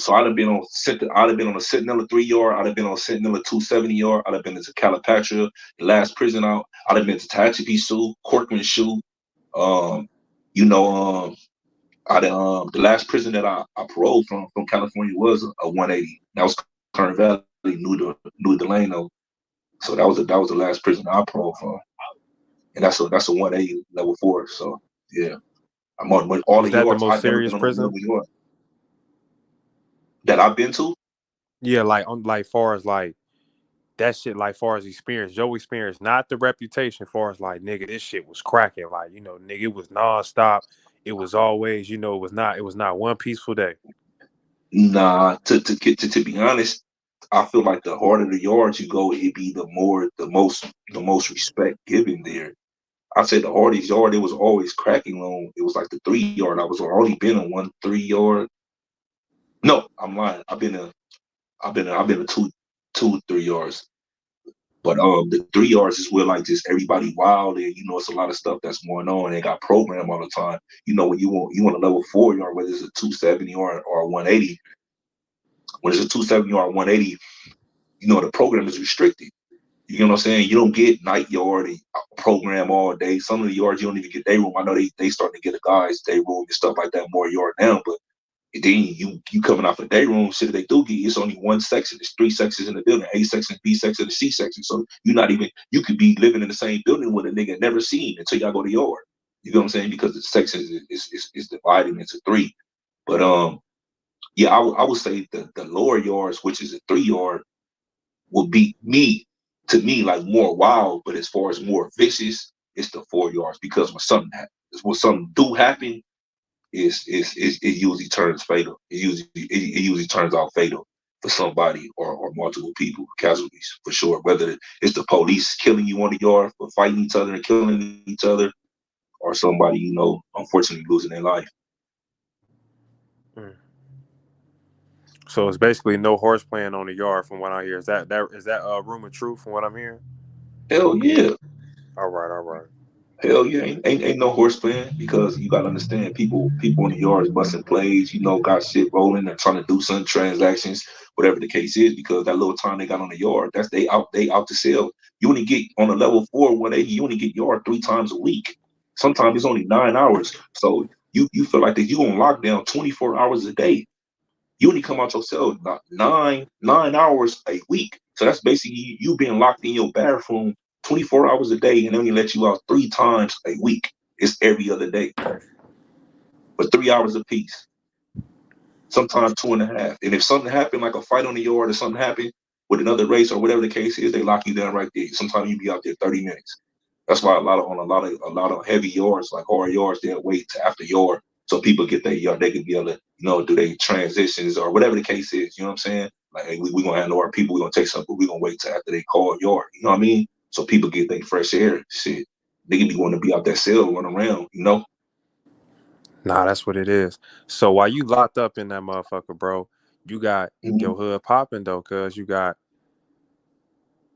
B: I'd have been on a Sentinella 3 yard. I'd have been on a Sentinella 270 yard. I'd have been to Calipatria, the last prison out. I'd have been to Tehachapi Sioux, Corcoran Shoe. Um, you know, the last prison that I paroled from California was a 180. That was Kern Valley, New Delano. So that was the last prison I paroled from, and that's a 180 level 4. So yeah, I'm on with all
A: Was
B: the
A: that the
B: yards.
A: most
B: I've never
A: serious
B: been on a
A: prison?
B: level yard that I've been to.
A: Yeah, like on, like, far as like that shit, like far as experience, your experience, not the reputation, far as like, nigga, this shit was cracking, like, nigga, it was nonstop. It was always, it was not one peaceful day.
B: Nah, to be honest, I feel like the harder the yards you go, it be the most respect given there. I said the hardest yard, it was always cracking on. It was like the 3 yard. I was only been on 1 3 yard. No, I'm lying. I've been a 2 3 yards. But the 3 yards is where like just everybody wild, and it's a lot of stuff that's going on. They got program all the time. When you want a level 4 yard, whether it's a 270 or a 180. When it's a 270 or a 180, the program is restricted. You know what I'm saying? You don't get night yard and program all day. Some of the yards you don't even get day room. I know they starting to get a guys day room and stuff like that more yard now, but then you coming off a day room, shit they do get, it's only one section. There's 3 sections in the building, A section, B section, and C section. So you could be living in the same building with a nigga never seen until y'all go to yard. You know what I'm saying? Because the sections is divided into 3. But yeah, I would say the lower yards, which is a 3 yard, will be to me like more wild. But as far as more vicious, it's the 4 yards, because when something do happen, it usually turns fatal. It usually turns out fatal for somebody or multiple people, casualties for sure. Whether it's the police killing you on the yard for fighting each other and killing each other, or somebody unfortunately losing their life.
A: Mm. So it's basically no horse playing on the yard, from what I hear. Is that rumor true, from what I'm hearing?
B: Hell yeah.
A: All right, all right.
B: Hell yeah, ain't no horse playing, because you gotta understand, people in the yards busting plays, got shit rolling. They're trying to do some transactions, whatever the case is, because that little time they got on the yard, that's they out to sell. You only get on a level 4 180, you only get yard 3 times a week. Sometimes it's only 9 hours. So you feel like that you on lockdown 24 hours a day. You only come out your cell about 9 hours a week. So that's basically you being locked in your bathroom 24 hours a day, and they only let you out 3 times a week. It's every other day for 3 hours apiece. Sometimes 2.5. And if something happened, like a fight on the yard or something happened with another race or whatever the case is, they lock you down right there. Sometimes you be out there 30 minutes. That's why a lot of heavy yards, like hard yards, they'll wait to after yard, so people get their yard. They can be able to, do they transitions or whatever the case is. You know what I'm saying? Like, hey, we gonna handle our people. We gonna take something, but we gonna wait till after they call yard. You know what I mean? So people get their fresh air. Shit, they can be wanting to be out that cell, run around.
A: Nah, that's what it is. So while you locked up in that motherfucker, bro, you got
B: Mhm.
A: your hood popping though, cuz you got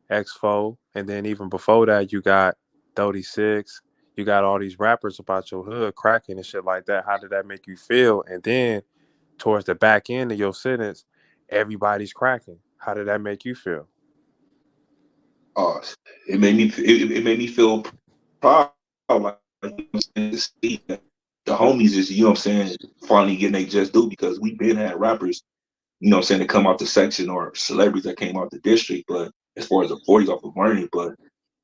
A: X4, and then even before that, you got 36. You got all these rappers about your hood cracking and shit like that. How did that make you feel? And then towards the back end of your sentence, everybody's cracking. How did that make you feel?
B: Uh, it made me feel proud, like, to see that the homies is, finally getting they just due, because we been had rappers, to come out the section, or celebrities that came out the district, but as far as the 40s off of Martin, but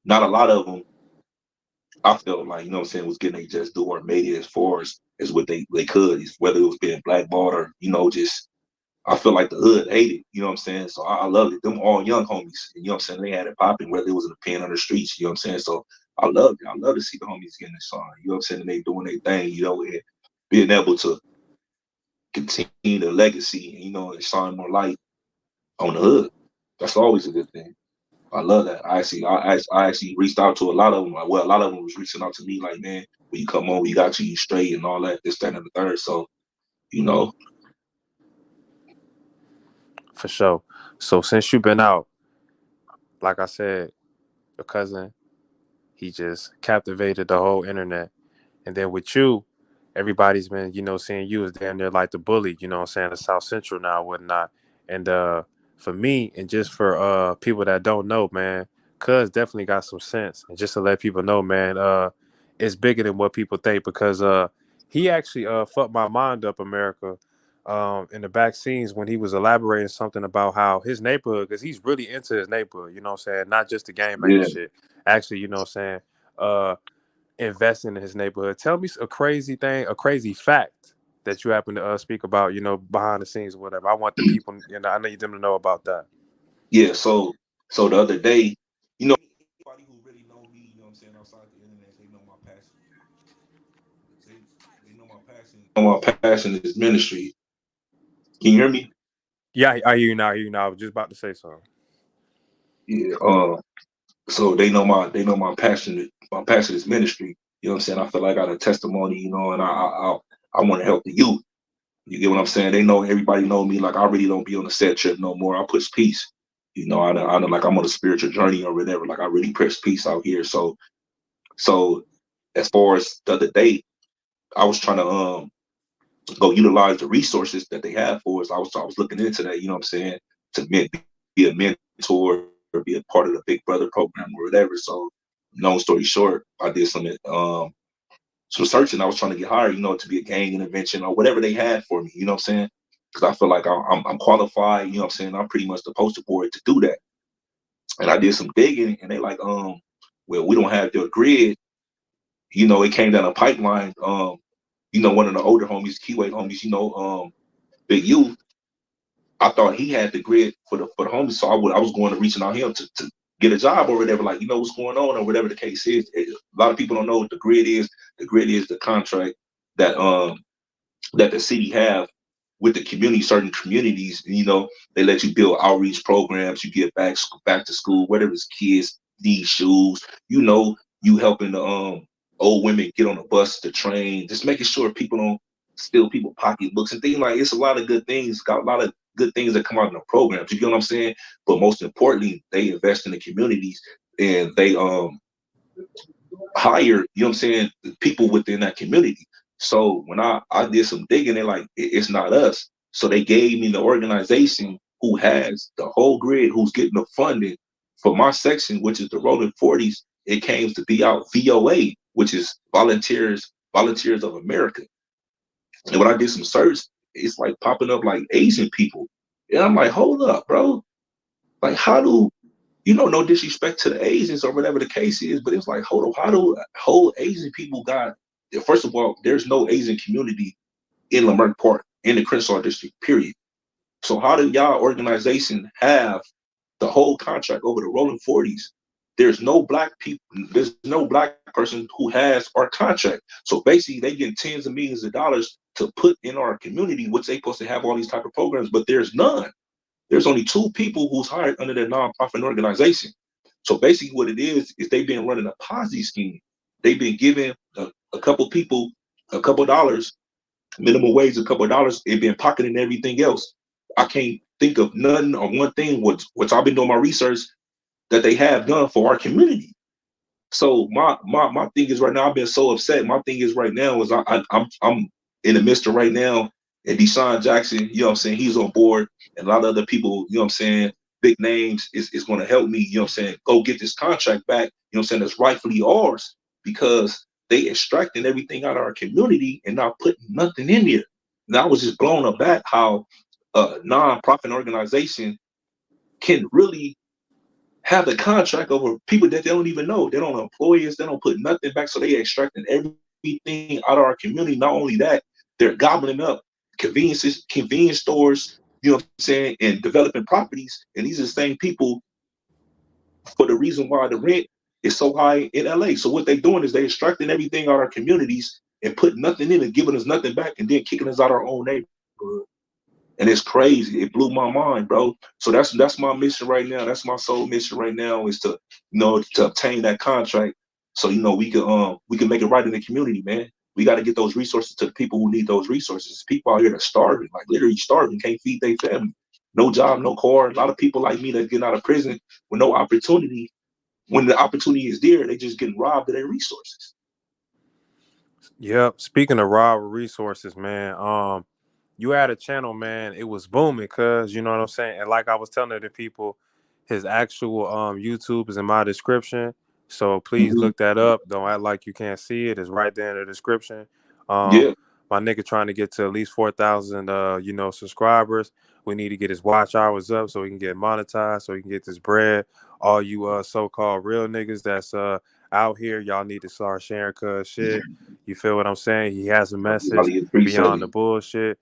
B: not a lot of them I felt like, you know what I'm saying, was getting they just do or made it as far as what they could, whether it was being blackballed or, you know, just I feel like the hood hated, you know what I'm saying? So I loved it. Them all young homies, you know what I'm saying? They had it popping, whether it was in the pen or the streets, you know what I'm saying? So I loved it. I love to see the homies getting this on, you know what I'm saying? And they doing their thing, you know, and being able to continue the legacy, and, you know, and shine more light on the hood. That's always a good thing. I love that. I actually reached out to a lot of them. Well, a lot of them was reaching out to me like, man, when you come on, we got you straight and all that, this, that, and the third. So, you know,
A: For sure. So since you've been out, like I said, your cousin, he just captivated the whole internet. And then with you, everybody's been, seeing you as damn near like the bully, you know what I'm saying, the South Central now and whatnot. And for me, and just for people that don't know, man, Cuz definitely got some sense. And just to let people know, man, it's bigger than what people think, because he actually fucked my mind up, America. In the back scenes when he was elaborating something about how his neighborhood, because he's really into his neighborhood, you know what I'm saying? Not just the gangbanging
B: yeah,
A: shit. Actually, you know what I'm saying? Uh investing in his neighborhood. Tell me a crazy thing, a crazy fact that you happen to speak about, behind the scenes or whatever. I want the people, I need them to know about that.
B: yeah. So the other day, you know, anybody who really know me, you know what I'm saying, outside the internet, they know my passion. They, they know my passion. My passion is ministry. Can you hear me?
A: Yeah, I hear you now. I hear you now. I was just about to say something.
B: Yeah. So they know my passion is ministry. You know what I'm saying? I feel like I got a testimony, you know, and I want to help the youth. You get what I'm saying? They know everybody know me. Like I really don't be on the set trip no more. I push peace. You know, I know like I'm on a spiritual journey or whatever. Like I really press peace out here. So as far as the other day, I was trying to go utilize the resources that they have for us. I was looking into that. You know what I'm saying? To be a mentor, be a part of the Big Brother program or whatever. So long story short, I did some searching. I was trying to get hired, you know, to be a gang intervention or whatever they had for me. You know what I'm saying? Because I feel like I'm qualified. You know what I'm saying? I'm pretty much the poster boy to do that. And I did some digging, and they like, well, we don't have your grid. You know, it came down a pipeline. You know, one of the older homies, Keyway homies, you know, Big U. I thought he had the grid for the homies, so I was going to reaching out him to get a job or whatever, like you know what's going on or whatever the case is. A lot of people don't know what the grid is. The grid is the contract that that the city have with the community, certain communities. You know, they let you build outreach programs. You get back to school, whatever it's kids need shoes. You know, you helping the old women get on the bus, the train, just making sure people don't steal people pocketbooks and things like. It's a lot of good things. Got a lot of good things that come out in the programs. You get what I'm saying? But most importantly, they invest in the communities and they hire, you know what I'm saying, people within that community. So when I did some digging, they're like, it's not us. So they gave me the organization who has the whole grid, who's getting the funding for my section, which is the Rolling 40s. It came to be out VOA, which is Volunteers of America. And when I did some search, it's like popping up like Asian people. And I'm like, hold up, bro. Like, how do you know, no disrespect to the Asians or whatever the case is, but it's like, hold on, how do whole Asian people got? First of all, there's no Asian community in Leimert Park in the Crenshaw district, period. So how do y'all organization have the whole contract over the Rolling 40s? There's no black people, there's no black person who has our contract. So basically they get tens of millions of dollars to put in our community, which they supposed to have all these type of programs, but there's none. There's only two people who's hired under their nonprofit organization. So basically, what it is they've been running a Ponzi scheme. They've been giving a couple people a couple dollars, minimum wage, a couple of dollars. They've been pocketing everything else. I can't think of none or one thing which I've been doing my research that they have done for our community. So my thing is right now, I've been so upset. My thing is right now is I'm in the midst of right now, and Deshaun Jackson, you know what I'm saying, he's on board, and a lot of other people, you know what I'm saying, big names is going to help me, you know what I'm saying, go get this contract back, you know what I'm saying, that's rightfully ours, because they extracting everything out of our community and not putting nothing in there. And I was just blown aback how a non-profit organization can really have the contract over people that they don't even know. They don't employ us. They don't put nothing back. So they extracting everything out of our community. Not only that, they're gobbling up convenience stores, you know what I'm saying, and developing properties. And these are the same people for the reason why the rent is so high in LA. So what they're doing is they extracting everything out of our communities and putting nothing in and giving us nothing back and then kicking us out of our own neighborhood. And it's crazy. It blew my mind, bro. So that's my mission right now. That's my sole mission right now is to, to obtain that contract. So we can make it right in the community, man. We got to get those resources to the people who need those resources. People out here that starving, like literally starving, can't feed their family. No job, no car. A lot of people like me that getting out of prison with no opportunity. When the opportunity is there, they just getting robbed of their resources.
A: Yep. Speaking of raw resources, man, you had a channel, man. It was booming, cuz you know what I'm saying. And like I was telling the people, his actual YouTube is in my description. So please
B: Mm-hmm.
A: look that up. Don't act like you can't see it. It's right there in the description. Um,
B: Yeah.
A: my nigga trying to get to at least 4,000 subscribers. We need to get his watch hours up so he can get monetized, so he can get this bread. All you so-called real niggas that's out here, y'all need to start sharing cuz shit. You feel what I'm saying? He has a
B: I
A: message
B: really appreciate
A: beyond the
B: it.
A: bullshit.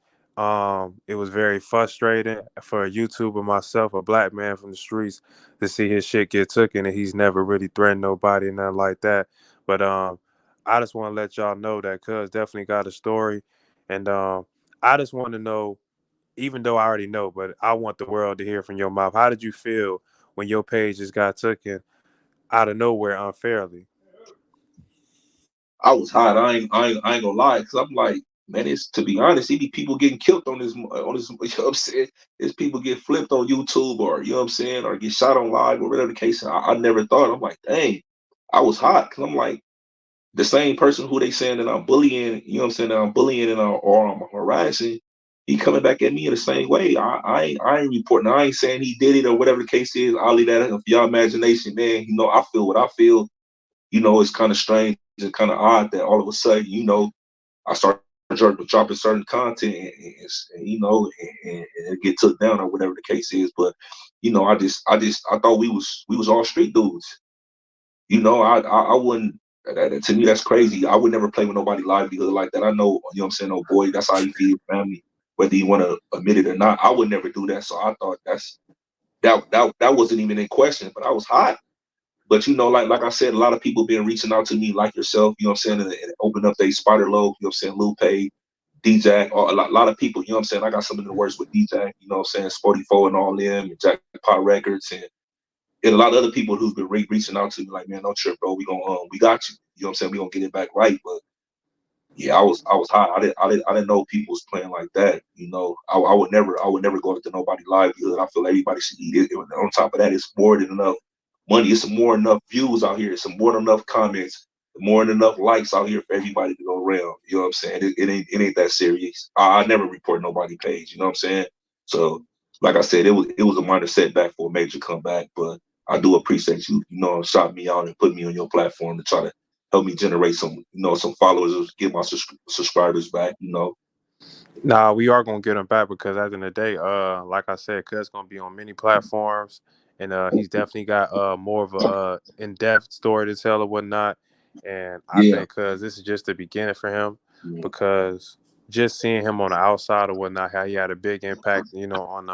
A: It was very frustrating for a YouTuber myself, a black man from the streets, to see his shit get taken, and he's never really threatened nobody and nothing like that. But I just want to let y'all know that cuz definitely got a story, and I just want to know, even though I already know, but I want the world to hear from your mouth. How did you feel when your page just got taken out of nowhere unfairly?
B: I was hot. I ain't gonna lie, because I'm like, man, it's to be honest, it be people getting killed on this, you know what I'm saying? It's people get flipped on YouTube, or you know what I'm saying, or get shot on live, or whatever the case. I never thought. I'm like, dang, I was hot, because I'm like, the same person who they saying that I'm bullying, you know what I'm saying, that I'm bullying and or I'm harassing, he coming back at me in the same way. I ain't reporting. I ain't saying he did it or whatever the case is. I'll leave that up for your imagination, man. I feel what I feel. It's kind of strange and kind of odd that all of a sudden, I started dropping certain content and it get took down or whatever the case is. But I thought we was all street dudes. I wouldn't. To me, that's crazy. I would never play with nobody livelihood like that. I know, you know what I'm saying. Oh boy, that's how you feed your family, whether you want to admit it or not. I would never do that. So I thought that wasn't even in question. But I was hot. But like I said, a lot of people been reaching out to me, like yourself, you know what I'm saying, and open up their Spider Lobe, you know what I'm saying, Lupe, DJ, or a lot of people, you know what I'm saying. I got something in the works with DJ, you know what I'm saying, Spoety and all them, and Jackpot Records, and a lot of other people who've been reaching out to me, like, man, no trip, bro, we got you, you know what I'm saying, we gonna get it back right. But yeah, I was hot. I didn't know people was playing like that. I would never go into nobody livelihood. I feel everybody should eat it. And on top of that, it's more than enough money. It's more than enough views out here. It's more than enough comments. More than enough likes out here for everybody to go around. You know what I'm saying? It ain't that serious. I never report nobody page. You know what I'm saying? So like I said, it was a minor setback for a major comeback. But I do appreciate you, shot me out and put me on your platform to try to help me generate some followers, get my subscribers back.
A: Nah, we are gonna get him back because at the end of the day, like I said, Cuz gonna be on many platforms, and he's definitely got more of a in-depth story to tell or whatnot. And I
B: Yeah.
A: think Cuz this is just the beginning for him, because just seeing him on the outside or whatnot, how he had a big impact, on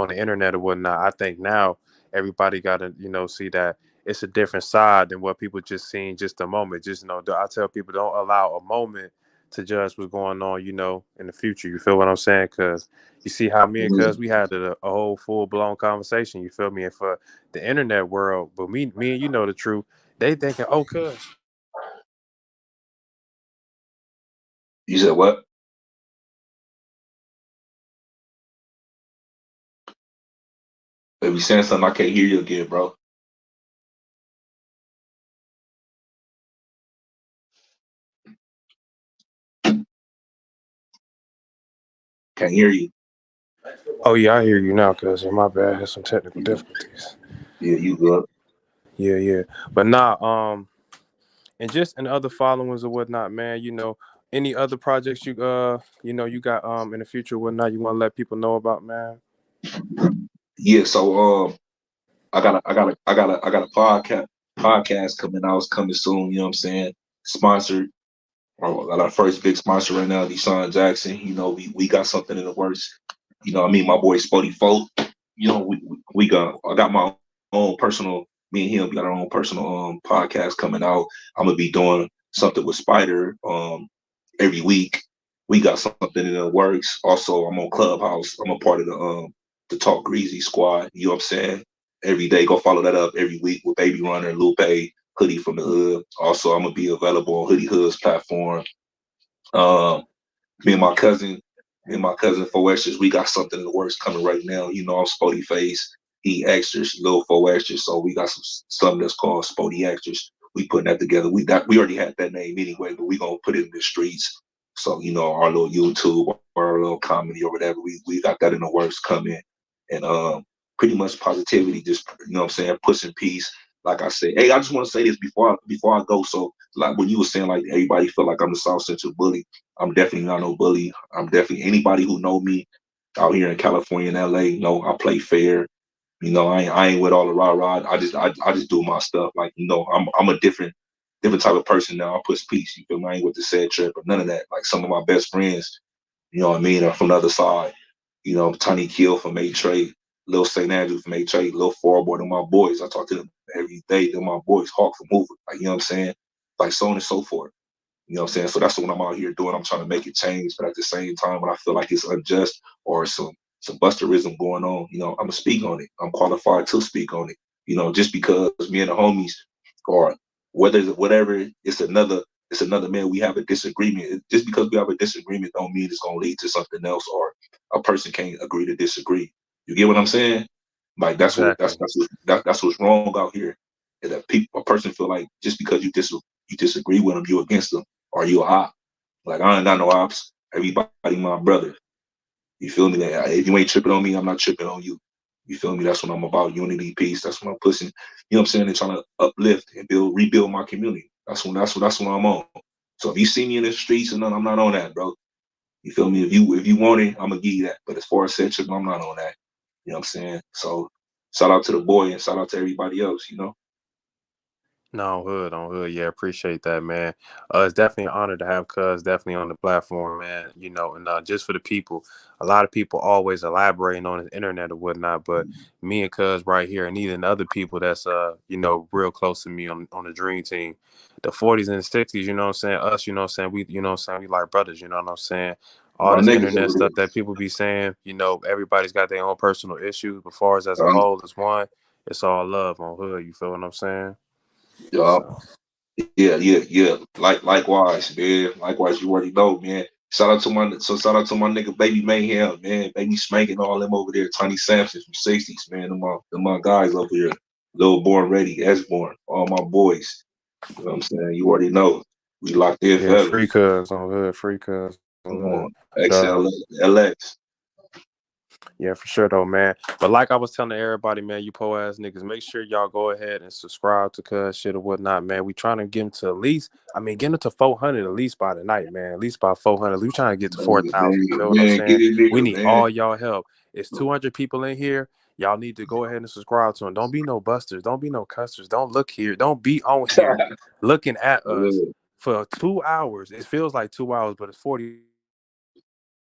A: the internet or whatnot. I think now everybody got to see that it's a different side than what people just seen just a moment. Just I tell people, don't allow a moment to judge what's going on, in the future. You feel what I'm saying? Because you see how me and Cuz we had a whole full blown conversation. You feel me? And for the internet world, but me and you know the truth. They thinking, oh, Cuz.
B: You said what? If you saying something, I can't hear you again, bro. Can't hear you.
A: Oh yeah, I hear you now, Cuz. My bad. I had some technical difficulties.
B: Yeah, you good.
A: Yeah, yeah. But nah, and just in other followings or whatnot, man. Any other projects you got in the future, whatnot, you want to let people know about, man?
B: Yeah, so I got a podcast coming soon. You know what I'm saying? Sponsored. Got our first big sponsor right now, Deshaun Jackson. We got something in the works. I mean, my boy Spoety Folk. I got my own personal. Me and him, we got our own personal podcast coming out. I'm gonna be doing something with Spider every week. We got something in the works. Also, I'm on Clubhouse. I'm a part of the Talk Greasy squad. You know what I'm saying? Every day, go follow that up every week with Baby Runner, Lupe, Hoodie from the Hood. Also, I'm gonna be available on Hoodie Hood's platform. Um, me and my cousin, me and my cousin 4'S, we got something in the works coming right now. I'm Spoety Face. He extras, little 4'S. So we got something that's called Spoety Extras. We putting that together. We already had that name anyway, but we gonna put it in the streets. So our little YouTube or our little comedy or whatever, we got that in the works coming, and pretty much positivity, just what I'm saying, pushing peace. Like I said, hey, I just want to say this before I go. So like when you were saying like everybody feel like I'm the South Central bully, I'm definitely not no bully. I'm definitely anybody who know me out here in California and LA. I play fair. I ain't with all the rah rah. I just do my stuff. Like I'm a different type of person now. I push peace. You feel me? I ain't with the sad trip or none of that. Like some of my best friends, what I mean, are from the other side. Tiny Kill from A Trade, Lil St. Andrew from A Trade, Lil Farboy, they're my boys. I talk to them every day. They're my boys. Hawk from Hoover. Like, you know what I'm saying? Like so on and so forth. You know what I'm saying? So that's what I'm out here doing. I'm trying to make it change, but at the same time, when I feel like it's unjust or some busterism going on, I'm gonna speak on it. I'm qualified to speak on it. Just because me and the homies, or whatever, it's another man. We have a disagreement. Just because we have a disagreement, don't mean it's gonna lead to something else, or a person can't agree to disagree. You get what I'm saying? Like that's what
A: Exactly.
B: that's what's wrong out here. Is that a person feel like just because you disagree with them, you against them, or you a op. Like I ain't got no ops. Everybody my brother. You feel me? That if you ain't tripping on me, I'm not tripping on you. You feel me? That's what I'm about. Unity, peace. That's what I'm pushing. You know what I'm saying? And trying to uplift and rebuild my community. That's what I'm on. So if you see me in the streets and none, I'm not on that, bro. You feel me? If you want it, I'm gonna give you that. But as far as centric, I'm not on that. You know what I'm saying? So shout out to the boy and shout out to everybody else.
A: No, on hood. Yeah, appreciate that, man. It's definitely an honor to have Cuz definitely on the platform, man. And just for the people, a lot of people always elaborating on the internet or whatnot, but me and Cuz right here, and even other people that's real close to me on the dream team, the 40s and the 60s, you know what I'm saying? Us, you know what I'm saying? We, you know what I'm saying? We like brothers, you know what I'm saying? All
B: My
A: this
B: niggas
A: internet
B: over
A: stuff that people be saying, everybody's got their own personal issues, but far as a
B: there.
A: whole, as one, it's all love on hood. You feel what I'm saying?
B: Yeah,
A: So.
B: yeah. Likewise, man. Likewise, you already know, man. Shout out to my nigga Baby Mayhem, man. Baby Spanking all them over there. Tiny Sampson from 60s, man. Them my guys over here. Lil Born Ready, S Born, all my boys. You know what I'm saying? You already know. We locked in
A: Yeah,
B: forever.
A: free cuz on hood, free cuz on
B: Come
A: hood.
B: on.
A: But
B: XL LX.
A: yeah, for sure though, man. But like I was telling everybody, man, you po ass niggas, make sure y'all go ahead and subscribe to cuz shit or whatnot, man. We trying to get him to at least, get him to 400 at least by the night, man. At least by 400. We trying to get to
B: Man,
A: 4,000. You feel what I'm
B: man, get
A: saying?
B: it
A: We
B: bigger,
A: need
B: man.
A: all y'all help. It's 200 people in here. Y'all need to go ahead and subscribe to him. Don't be no busters. Don't be no cussers. Don't look here. Don't be on here looking at us for 2 hours. It feels like 2 hours, but it's 40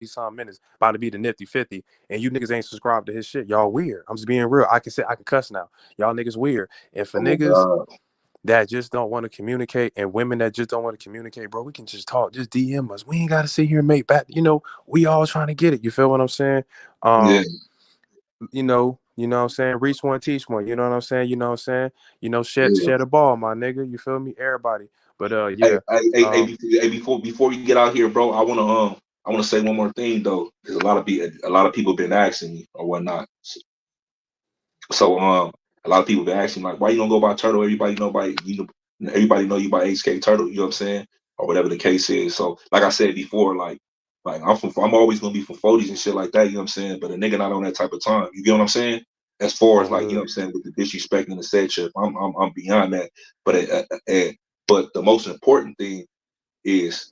A: some minutes, about to be the nifty 50, and you niggas ain't subscribed to his shit. Y'all weird. I'm just being real. I can cuss now. Y'all niggas weird. And for
B: Oh
A: niggas
B: God.
A: that just don't want to communicate, and women that just don't want to communicate, bro, we can just talk, just DM us. We ain't gotta sit here and make back. We all trying to get it. You feel what I'm saying?
B: Yeah,
A: You know what I'm saying? Reach one, teach one. You know what I'm saying? You know what I'm saying?
B: yeah.
A: Share the ball, my nigga. You feel me? Everybody. But
B: Hey,
A: yeah.
B: hey, hey, hey,
A: Um,
B: before you get out here, bro, I wanna say one more thing though, because a lot of people been asking me or whatnot. So a lot of people been asking like, why you don't go by Turtle? Everybody know you by HK Turtle. You know what I'm saying, or whatever the case is. So like I said before, like I'm always gonna be from 40s and shit like that. You know what I'm saying? But a nigga not on that type of time. You get what I'm saying? As far as
A: on
B: like, you know what
A: hood.
B: I'm saying, with the disrespect and the said shit, I'm beyond that. But but the most important thing is,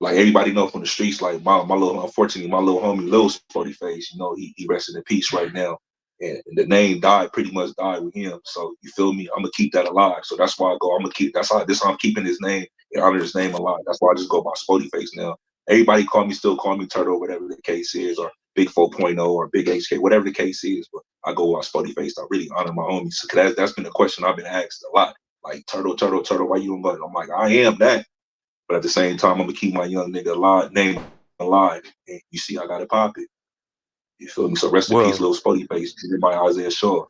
B: like, everybody know from the streets, like my little, unfortunately, my little homie Lil Sporty Face, he resting in peace right now. and the name died, pretty much died with him. So you feel me? I'm gonna keep that alive. So that's why I go. I'm gonna keep. That's how I'm keeping his name and honor his name alive. That's why I just go by Spoety Face now. Everybody still call me Turtle, whatever the case is, or Big 4.0 or Big HK, whatever the case is. But I go by Spoety Face. I really honor my homies. So that's been a question I've been asked a lot. Like Turtle, why you don't go? I'm like, I am that. But at the same time, I'm gonna keep my young nigga alive, name alive. And you see, I got it popping. You feel me? So rest in peace, little
A: Well,
B: Spoety Face. By Isaiah Shaw.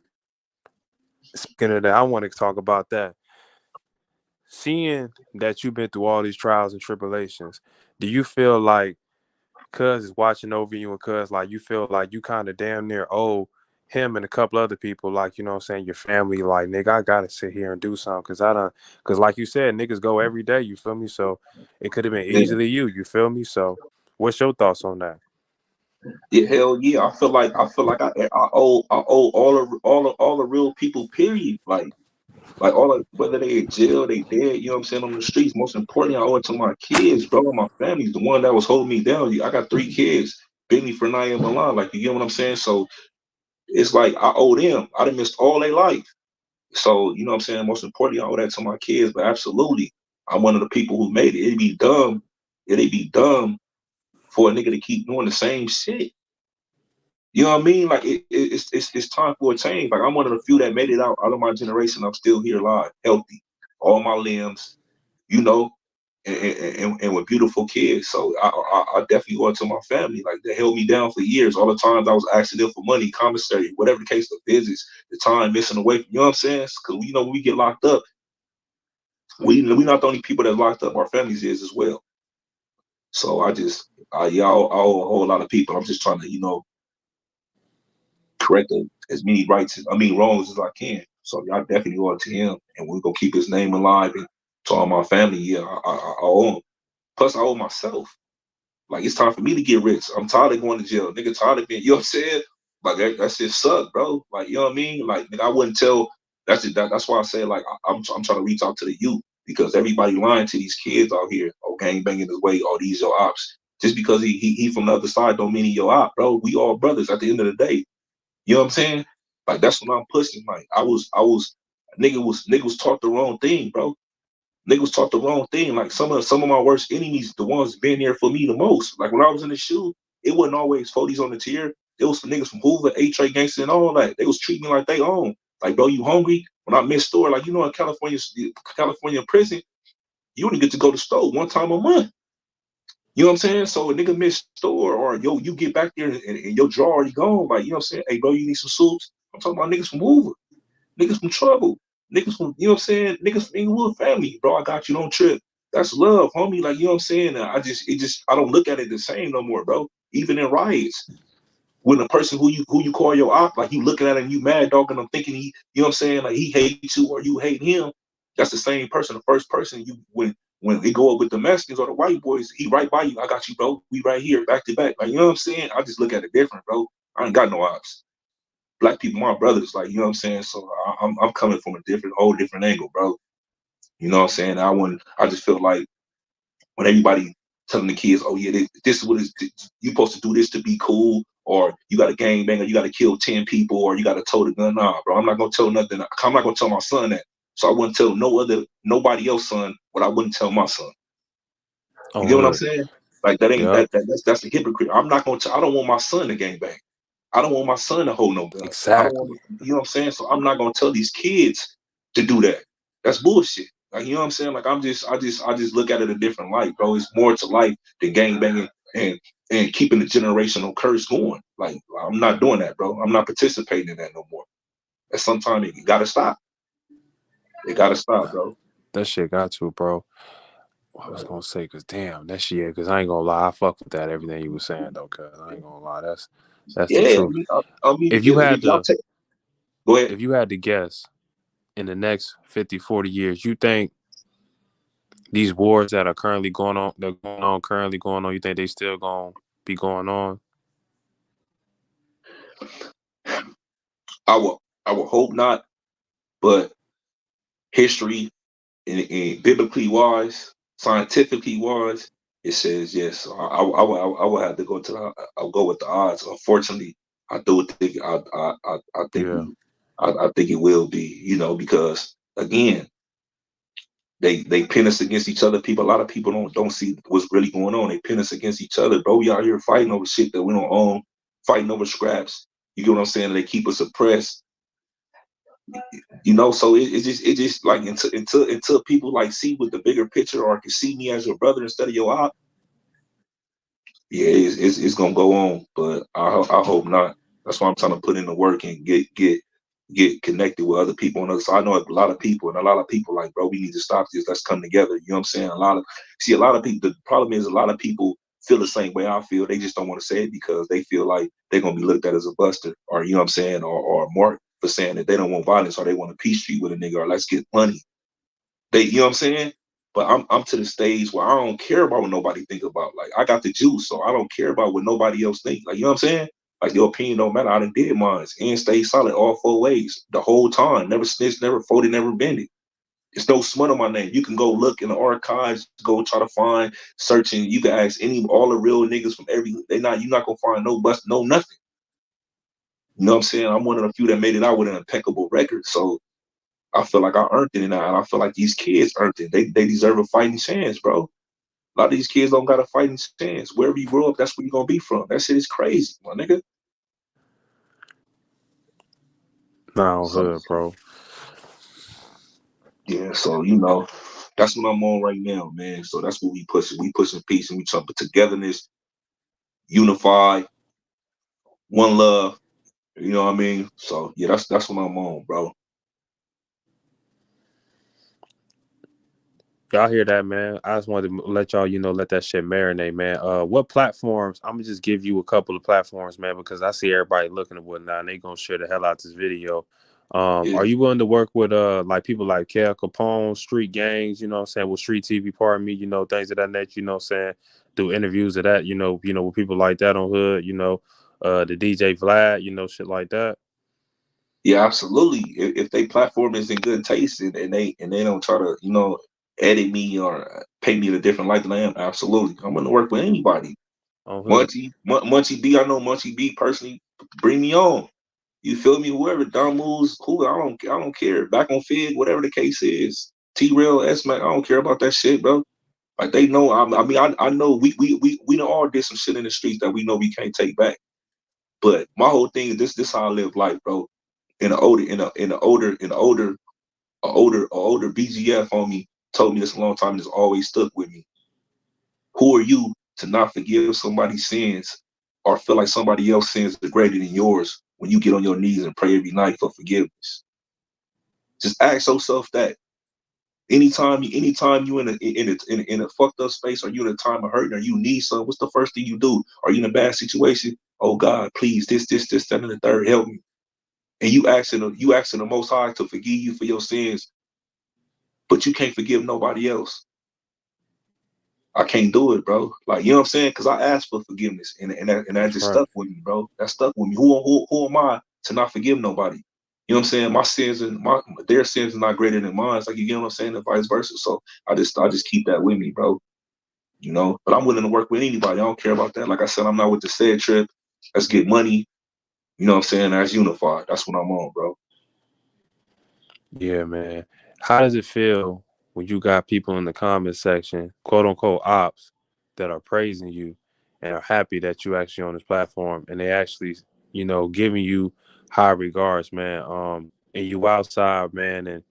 A: speaking of that, I want to talk about that. Seeing that you've been through all these trials and tribulations, do you feel like Cuz is watching over you and Cuz like you feel like you kind of damn near owe him and a couple other people, like, you know what I'm saying, your family, like, nigga, I gotta sit here and do something because like you said, niggas go every day, you feel me? So it could have been
B: Yeah,
A: easily you feel me? So what's your thoughts on that?
B: yeah, hell yeah. I feel like I owe all the real people. Period. Like all of, whether they in jail, they dead. You know what I'm saying, on the streets. Most importantly, I owe it to my kids, bro. My family's the one that was holding me down. I got 3 kids. Benny, Fernaya, and Milan. Like, you get what I'm saying? So it's like I owe them. I done missed all their life. So, you know what I'm saying? Most importantly, I owe that to my kids. But absolutely, I'm one of the people who made it. It'd be dumb. It'd be dumb for a nigga to keep doing the same shit. You know what I mean? Like it's time for a change. Like I'm one of the few that made it out of my generation. I'm still here alive, healthy, all my limbs, you know, and with beautiful kids. So I definitely owe it to my family. Like they held me down for years. All the times I was asking them for money, commissary, whatever the case, the visits, the time missing away. You know what I'm saying? Because when we get locked up, we not the only people that locked up. Our families is as well. So I owe a whole lot of people. I'm just trying to correct as many wrongs as I can. So I definitely owe it to him, and we're gonna keep his name alive. And to all my family, yeah, I owe him. Plus, I owe myself. Like it's time for me to get rich. I'm tired of going to jail, nigga. Tired of being, you know what I'm saying? Like that shit suck, bro. Like, you know what I mean? Like, nigga, I wouldn't tell. That's why I say, like, I'm trying to reach out to the youth, because everybody lying to these kids out here. Oh, gang banging his way. Oh, these your ops. Just because he from the other side don't mean he your op, bro. We all brothers at the end of the day. You know what I'm saying? Like that's what I'm pushing. Like nigga was taught the wrong thing, bro. Nigga was taught the wrong thing. Like some of my worst enemies, the ones been there for me the most. Like when I was in the shoe, it wasn't always 40's on the tier. It was some niggas from Hoover, A-Tray Gangster and all that. They was treating me like they own. Like, bro, you hungry? When I miss store, like, in California prison, you only get to go to store one time a month. You know what I'm saying? So a nigga miss store, or you get back there and your drawer already gone. Like, you know what I'm saying? Hey, bro, you need some soups? I'm talking about niggas from Hoover, niggas from Trouble, niggas from, you know what I'm saying? Niggas from Inglewood family. Bro, I got you, don't trip. That's love, homie. Like, you know what I'm saying? I don't look at it the same no more, bro. Even in riots, when the person who you call your op, like you looking at him, you mad dog, and I'm thinking you know what I'm saying, like he hates you or you hate him. That's the same person, the first person you when they go up with the Mexicans or the white boys, he right by you. I got you, bro. We right here, back to back. Like, you know what I'm saying? I just look at it different, bro. I ain't got no ops. Black people, my brothers, like, you know what I'm saying? So I'm coming from a whole different angle, bro. You know what I'm saying? I just feel like when everybody telling the kids, oh yeah, this is what is you supposed to do this to be cool, or you got a gang banger, you got to kill 10 people, or you got to tow the gun. Nah, bro, I'm not gonna tell nothing. I'm not gonna tell my son that. So I wouldn't tell nobody else son what I wouldn't tell my son. You
A: On
B: get what I'm
A: hood.
B: saying? Like that ain't
A: Yep.
B: that's a hypocrite. I'm not gonna. I don't want my son to gang bang. I don't want my son to hold no guns. I don't want,
A: Exactly.
B: you know what I'm saying? So I'm not gonna tell these kids to do that. That's bullshit. Like, you know what I'm saying? Like I just look at it a different light, bro. It's more to life than gang banging and keeping the generational curse going. Like, I'm not doing that, bro. I'm not participating in that no more. At some time it gotta stop. It gotta stop, bro.
A: That shit got to, bro. I was gonna say, cause damn, that shit. Cause I ain't gonna lie, I fuck with that everything you was saying though. Cause I ain't gonna lie, that's the
B: Yeah,
A: truth. If you
B: if
A: had
B: y'all
A: to,
B: take, go ahead.
A: if you had to guess, in the next 50, 40 years, you think these wars that are currently going on, you think they still gonna be going on?
B: I will hope not, but history and biblically wise, scientifically wise, it says yes. So I will have to go to I'll go with the odds. Unfortunately, I do think I think
A: Yeah.
B: I think it will be, because again, they pin us against each other. A lot of people don't see what's really going on. They pin us against each other, bro. We out here fighting over shit that we don't own, fighting over scraps. You get what I'm saying? They keep us oppressed. So it just like until people like see with the bigger picture or can see me as your brother instead of your op. Yeah, it's gonna go on, but I hope not. That's why I'm trying to put in the work and get connected with other people on the other side. I know a lot of people, and a lot of people like, bro, we need to stop this. Let's come together. You know what I'm saying? A lot of people. The problem is a lot of people feel the same way I feel. They just don't want to say it because they feel like they're gonna be looked at as a buster, or you know what I'm saying, or marked for saying that they don't want violence or they want a peace treat with a nigga or let's get money. You know what I'm saying? But I'm to the stage where I don't care about what nobody think about. Like I got the juice, so I don't care about what nobody else think. Like you know what I'm saying? Like your opinion don't matter. I done did mine and stayed solid all 4 ways the whole time. Never snitched, never folded, never bended. There's no smut on my name. You can go look in the archives, go try to find, searching. You can ask all the real niggas from you're not gonna find no bust, no nothing. You know what I'm saying? I'm one of the few that made it out with an impeccable record. So I feel like I earned it, and I feel like these kids earned it. They deserve a fighting chance, bro. A lot of these kids don't got a fighting chance. Wherever you grow up, that's where you're gonna be from. That shit is crazy, my nigga.
A: Nah,
B: So
A: hood, bro.
B: yeah, so that's what I'm on right now, man. So that's what we pushing. We pushing peace and we trying togetherness, unify, one love. You know what I mean? So yeah, that's what I'm on, bro.
A: Y'all hear that, man? I just wanted to let y'all, let that shit marinate, man. What platforms? I'm gonna just give you a couple of platforms, man, because I see everybody looking at whatnot, and they gonna share the hell out this video.
B: Yeah,
A: Are you willing to work with like people like Kel Capone, Street Gangs, you know what I'm saying, with Street TV, pardon me, things of that nature, you know what I'm saying? Do interviews of that, with people like that on Hood, the DJ Vlad, shit like that.
B: yeah, absolutely. If they platform is in good taste and they don't try to edit me or paint me in a different light than I am, absolutely. I'm gonna work with anybody.
A: On Hood.
B: Munchie B, I know Munchie B personally. Bring me on. You feel me? Whoever Don Moves, who I don't care. Back on Fig, whatever the case is. T Rail, S Mac, I don't care about that shit, bro. Like they know. I know we done all did some shit in the streets that we know we can't take back. But my whole thing is this how I live life, bro. In the older BGF on me told me this a long time and it's always stuck with me. Who are you to not forgive somebody's sins or feel like somebody else's sins are greater than yours when you get on your knees and pray every night for forgiveness? Just ask yourself that. Anytime you in a fucked up space or you in a time of hurting or you need something, what's the first thing you do? Are you in a bad situation? Oh God, please, this, that, and the third, help me. And you asking the Most High to forgive you for your sins, but you can't forgive nobody else. I can't do it, bro. Like you know what I'm saying? Because I asked for forgiveness, and that
A: That's
B: just
A: right.
B: stuck with me, bro. That stuck with me. Who am I to not forgive nobody? You know what I'm saying? My sins and their sins are not greater than mine. It's like you get what I'm saying, and vice versa. So I just keep that with me, bro. But I'm willing to work with anybody. I don't care about that. Like I said, I'm not with the said trip. Let's get money. You know what I'm saying? As unified. That's what I'm on, bro.
A: Yeah, man. How does it feel when you got people in the comment section, quote unquote ops, that are praising you and are happy that you actually on this platform and they actually, giving you high regards, man. And you outside, man, and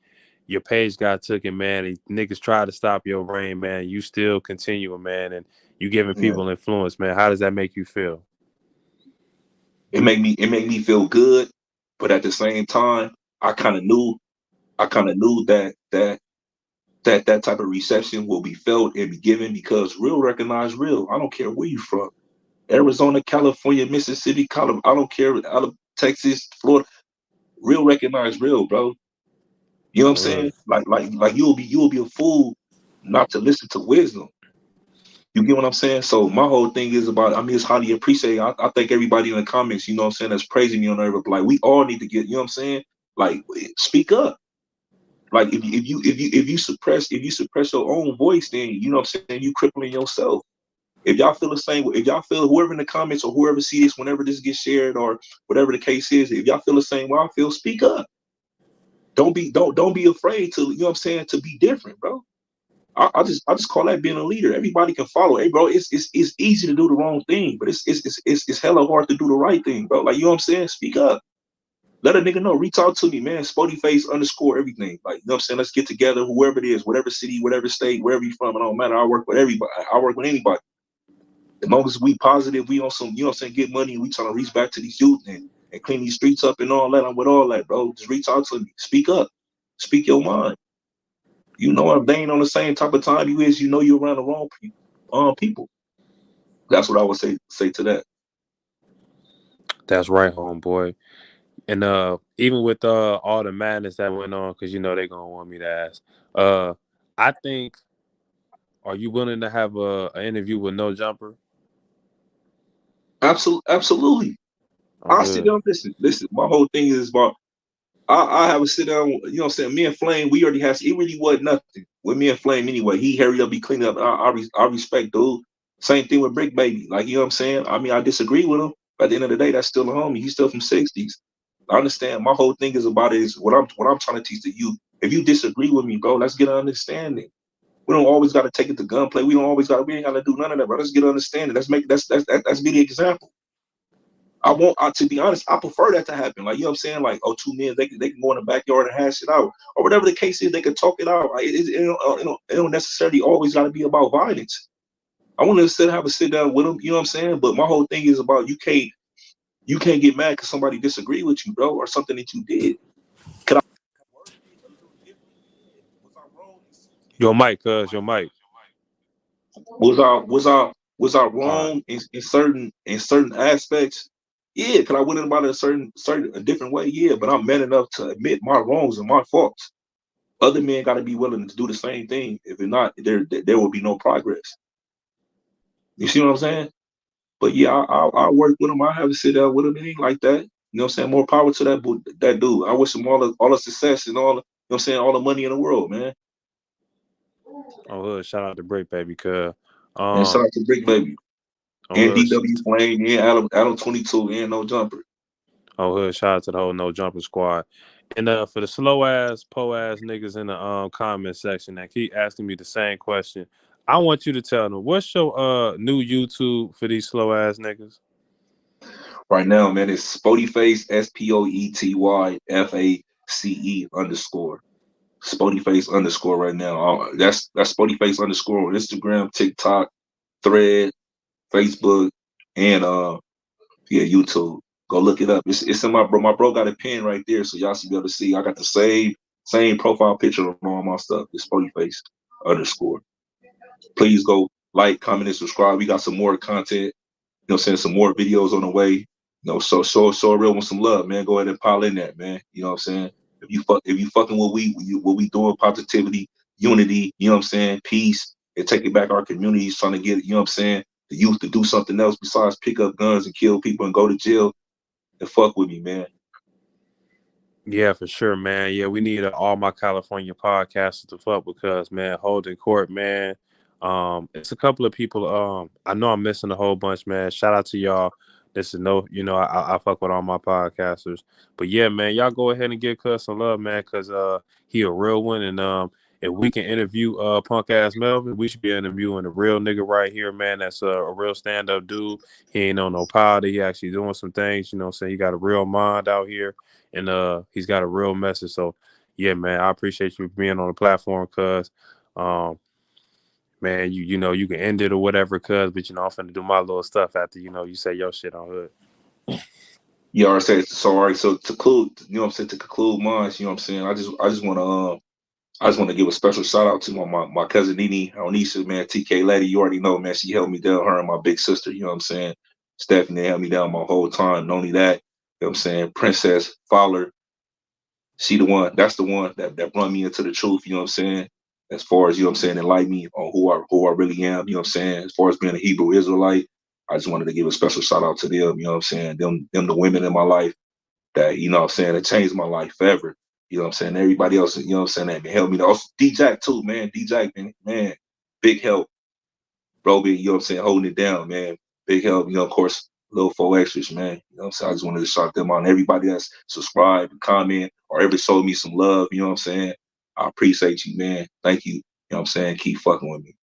A: your page got took it, man. And niggas try to stop your reign, man. You still continuing, man, and you giving
B: Yeah.
A: people influence, man. How does that make you feel?
B: It made me feel good, but at the same time, I kind of knew that type of reception will be felt and be given because real recognize real. I don't care where you from. Arizona, California, Mississippi, Colorado, I don't care, out of Texas, Florida. Real recognize real, bro. You know what I'm saying? Like you'll be a fool not to listen to wisdom. You get what I'm saying? So my whole thing is about, it's highly appreciated. I thank everybody in the comments, you know what I'm saying, that's praising me on there. But like we all need to get, you know what I'm saying? Like speak up. Like if you suppress your own voice, then you know what I'm saying, you crippling yourself. If y'all feel the same, if y'all feel, whoever in the comments or whoever see this, whenever this gets shared or whatever the case is, if y'all feel the same way I feel, speak up. Don't be afraid to, you know what I'm saying, to be different, bro. I just call that being a leader. Everybody can follow. Hey, bro, it's easy to do the wrong thing, but it's hella hard to do the right thing, bro. Like, you know what I'm saying? Speak up. Let a nigga know. Reach out to me, man. Spoety_face _ everything. Like, you know what I'm saying? Let's get together, whoever it is, whatever city, whatever state, wherever you from, it don't matter. I work with everybody. I work with anybody. As long as we positive, we on some, you know what I'm saying, get money, and we trying to reach back to these youth and clean these streets up and all that. I'm with all that, bro. Just reach out to me. Speak up. Speak your mind. You know, if they ain't on the same type of time you is, you know you're around the wrong people. That's what I would say to that.
A: That's right, homeboy. And even with all the madness that went on, because you know they're gonna want me to ask. I think, are you willing to have an interview with No Jumper?
B: Absolutely.
A: Oh,
B: I sit
A: good.
B: down, listen. My whole thing is about I have a sit down, you know what I'm saying? Me and Flame, we already had, it really was nothing with me and Flame anyway. He hurry up, be cleaned up. I respect, dude. Same thing with Brick Baby. Like, you know what I'm saying? I mean, I disagree with him, but at the end of the day, that's still a homie. He's still from 60s. I understand. My whole thing is about it is what I'm trying to teach the youth. If you disagree with me, bro, let's get an understanding. We don't always got to take it to gunplay. We ain't got to do none of that, bro. Let's get an understanding. Let's be the example. To be honest, I prefer that to happen. Like, you know what I'm saying? Like, oh, two men, they can go in the backyard and hash it out. Or whatever the case is, they can talk it out. Like, it don't necessarily always got to be about violence. I want to have a sit down with them, you know what I'm saying? But my whole thing is about you can't get mad because somebody disagree with you, bro, or something that you did. Could I word things a little different? Yeah. Was I wrong
A: Your mic, cuz your mic.
B: was I
A: All right.
B: wrong in certain aspects? Yeah, could I went about it a different way? Yeah, but I'm man enough to admit my wrongs and my faults. Other men got to be willing to do the same thing. If it not, there will be no progress. You see what I'm saying? But yeah, I work with him. I have to sit down with him. It ain't like that. You know what I'm saying? More power to that dude. I wish him all the success and all the, you know what I'm saying, all the money in the world, man.
A: Oh, hood. Shout out to Break Baby, cuz.
B: And shout
A: Um,
B: out to Brick Baby
A: oh,
B: and
A: hood.
B: DW Flame and Adam 22 and No Jumper.
A: Oh, hood. Shout out to the whole No Jumper squad. And for the slow ass, po ass niggas in the comment section that keep asking me the same question, I want you to tell them, what's your new YouTube for these slow ass niggas?
B: Right now, man, it's Spoety_face, SPOETYFACE _ Spoety_face _ right now. That's Spoety_face _ on Instagram, TikTok, Thread, Facebook, and yeah, YouTube. Go look it up. It's in my bro got a pen right there, so y'all should be able to see. I got the same profile picture on all my stuff. It's Spoety_face _ Please go like, comment, and subscribe. We got some more content. You know, send some more videos on the way. You know, so real with some love, man. Go ahead and pile in that, man. You know what I'm saying? If you fucking what we doing, positivity, unity, you know what I'm saying, peace, and taking back our communities, trying to get, you know what I'm saying, the youth to do something else besides pick up guns and kill people and go to jail, and fuck with me, man.
A: Yeah, for sure, man. Yeah, we need all my California podcasters to fuck because, man, holding court, man. It's a couple of people. I know I'm missing a whole bunch, man. Shout out to y'all. This is no, I fuck with all my podcasters. But yeah, man, y'all go ahead and give Cuz some love, man, because he a real one. And if we can interview punk ass Melvin, we should be interviewing a real nigga right here, man. That's a real stand up dude. He ain't on no powder. He actually doing some things. You know what I'm saying? He got a real mind out here, and he's got a real message. So yeah, man, I appreciate you being on the platform, cuz man, you know you can end it or whatever, cuz, but I'm finna do my little stuff after you say your shit on hood.
B: You already said so. All right, so to conclude, you know what I'm saying, to conclude mine, you know what I'm saying, I just want to give a special shout out to my cousin Nene Onisha, man, TK Lady. You already know, man. She held me down, her and my big sister, you know what I'm saying? Stephanie held me down my whole time. Not only that, you know what I'm saying? Princess Fowler, she the one, that's the one that brought me into the truth, you know what I'm saying? As far as, you know what I'm saying, enlighten me on who I really am, you know what I'm saying? As far as being a Hebrew Israelite, I just wanted to give a special shout out to them, you know what I'm saying? Them the women in my life that, you know what I'm saying, that changed my life forever. You know what I'm saying? Everybody else, you know what I'm saying, that helped me. Also, D Jack too, man. D Jack, man, big help. bro been, you know what I'm saying, holding it down, man. Big help, of course, little 4’X'ers, man. You know what I'm saying? I just wanted to shout them out. And everybody that's subscribed, comment, or ever showed me some love, you know what I'm saying? I appreciate you, man. Thank you. You know what I'm saying? Keep fucking with me.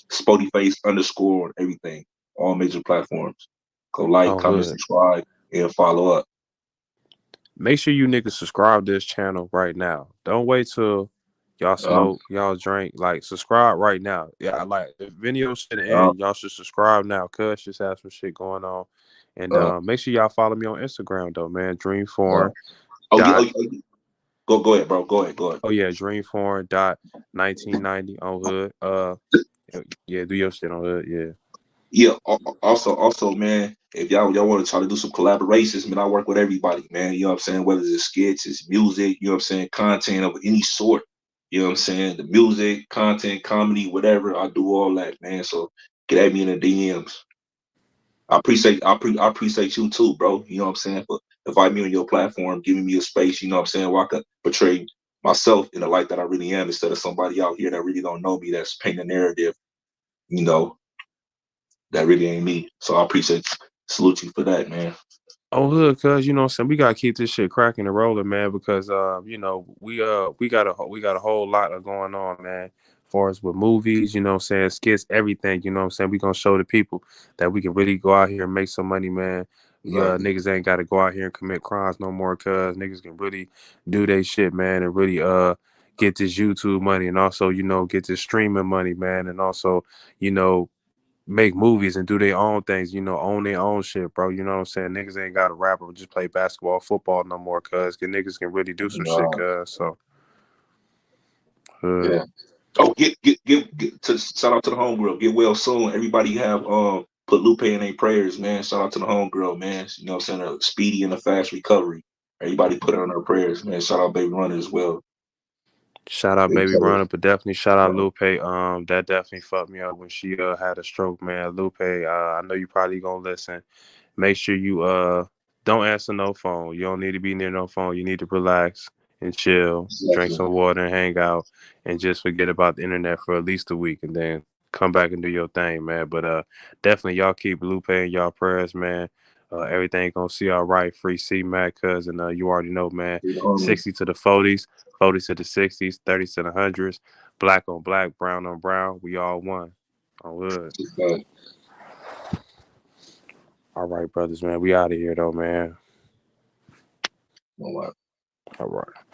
B: Spoety face _ everything. All major platforms. Go like,
A: Oh,
B: comment,
A: hood.
B: subscribe, and follow up.
A: Make sure you niggas subscribe to this channel right now. Don't wait till y'all
B: Um,
A: smoke, y'all drink. Like, subscribe right now. Yeah, like the video should
B: um,
A: end. Y'all should subscribe now. Cuz just have some shit going on. And
B: um,
A: make sure y'all follow me on Instagram though, man.
B: um.
A: Dreamforeign
B: Oh,
A: dot
B: go ahead, bro. Go ahead.
A: oh yeah, Dreamforeign dot 1990 on hood. Yeah, do your shit on hood, yeah.
B: Yeah. Also, man, if y'all want to try to do some collaborations, man, I work with everybody, man. You know what I'm saying? Whether it's skits, it's music, you know what I'm saying, content of any sort. You know what I'm saying? The music, content, comedy, whatever. I do all that, man. So get at me in the DMs. I appreciate you too, bro. You know what I'm saying? For inviting me on your platform, giving me a space, you know what I'm saying, where I could portray myself in the light that I really am instead of somebody out here that really don't know me, that's painting a narrative, you know, that really ain't me. So I appreciate salute you for that, man.
A: Oh hood, cuz you know what I'm saying, we gotta keep this shit cracking and rolling, man, because we got a whole lot of going on, man. As far as with movies, you know what I'm saying, skits, everything, you know what I'm saying. We gonna show the people that we can really go out here and make some money, man. Yeah,
B: Exactly.
A: niggas ain't gotta go out here and commit crimes no more, cuz niggas can really do they shit, man, and really get this YouTube money and also, get this streaming money, man, and also, you know, make movies and do their own things, own their own shit, bro. You know what I'm saying? Niggas ain't got to rap or just play basketball, football no more, cuz niggas can really do some shit,
B: Uh,
A: cuz. So, uh,
B: yeah. Oh, get to shout out to the homegirl. Get well soon. Everybody have put Lupe in their prayers, man. Shout out to the homegirl, man. You know what I'm saying? A speedy and a fast recovery. Everybody put her in her prayers, man. Shout out Baby Runner as well.
A: shout out
B: Big
A: Baby
B: Taylor.
A: Runner, but definitely shout out Lupe. That definitely fucked me up when she had a stroke, man. Lupe, I know you probably gonna listen. Make sure you don't answer no phone. You don't need to be near no phone. You need to relax and chill, drink
B: Exactly.
A: some water and hang out and just forget about the internet for at least a week and then come back and do your thing, man. But definitely y'all keep Lupe in y'all prayers, man. Everything gonna see all right. Free C Mac, cousin. You already know, man.
B: Big homie.
A: 60 to the 40s, 40s to the 60s, 30s to the hundreds, black on black, brown on brown. We all one. On wood.
B: Exactly.
A: All right, brothers, man. We out of here though, man.
B: All right.
A: All right.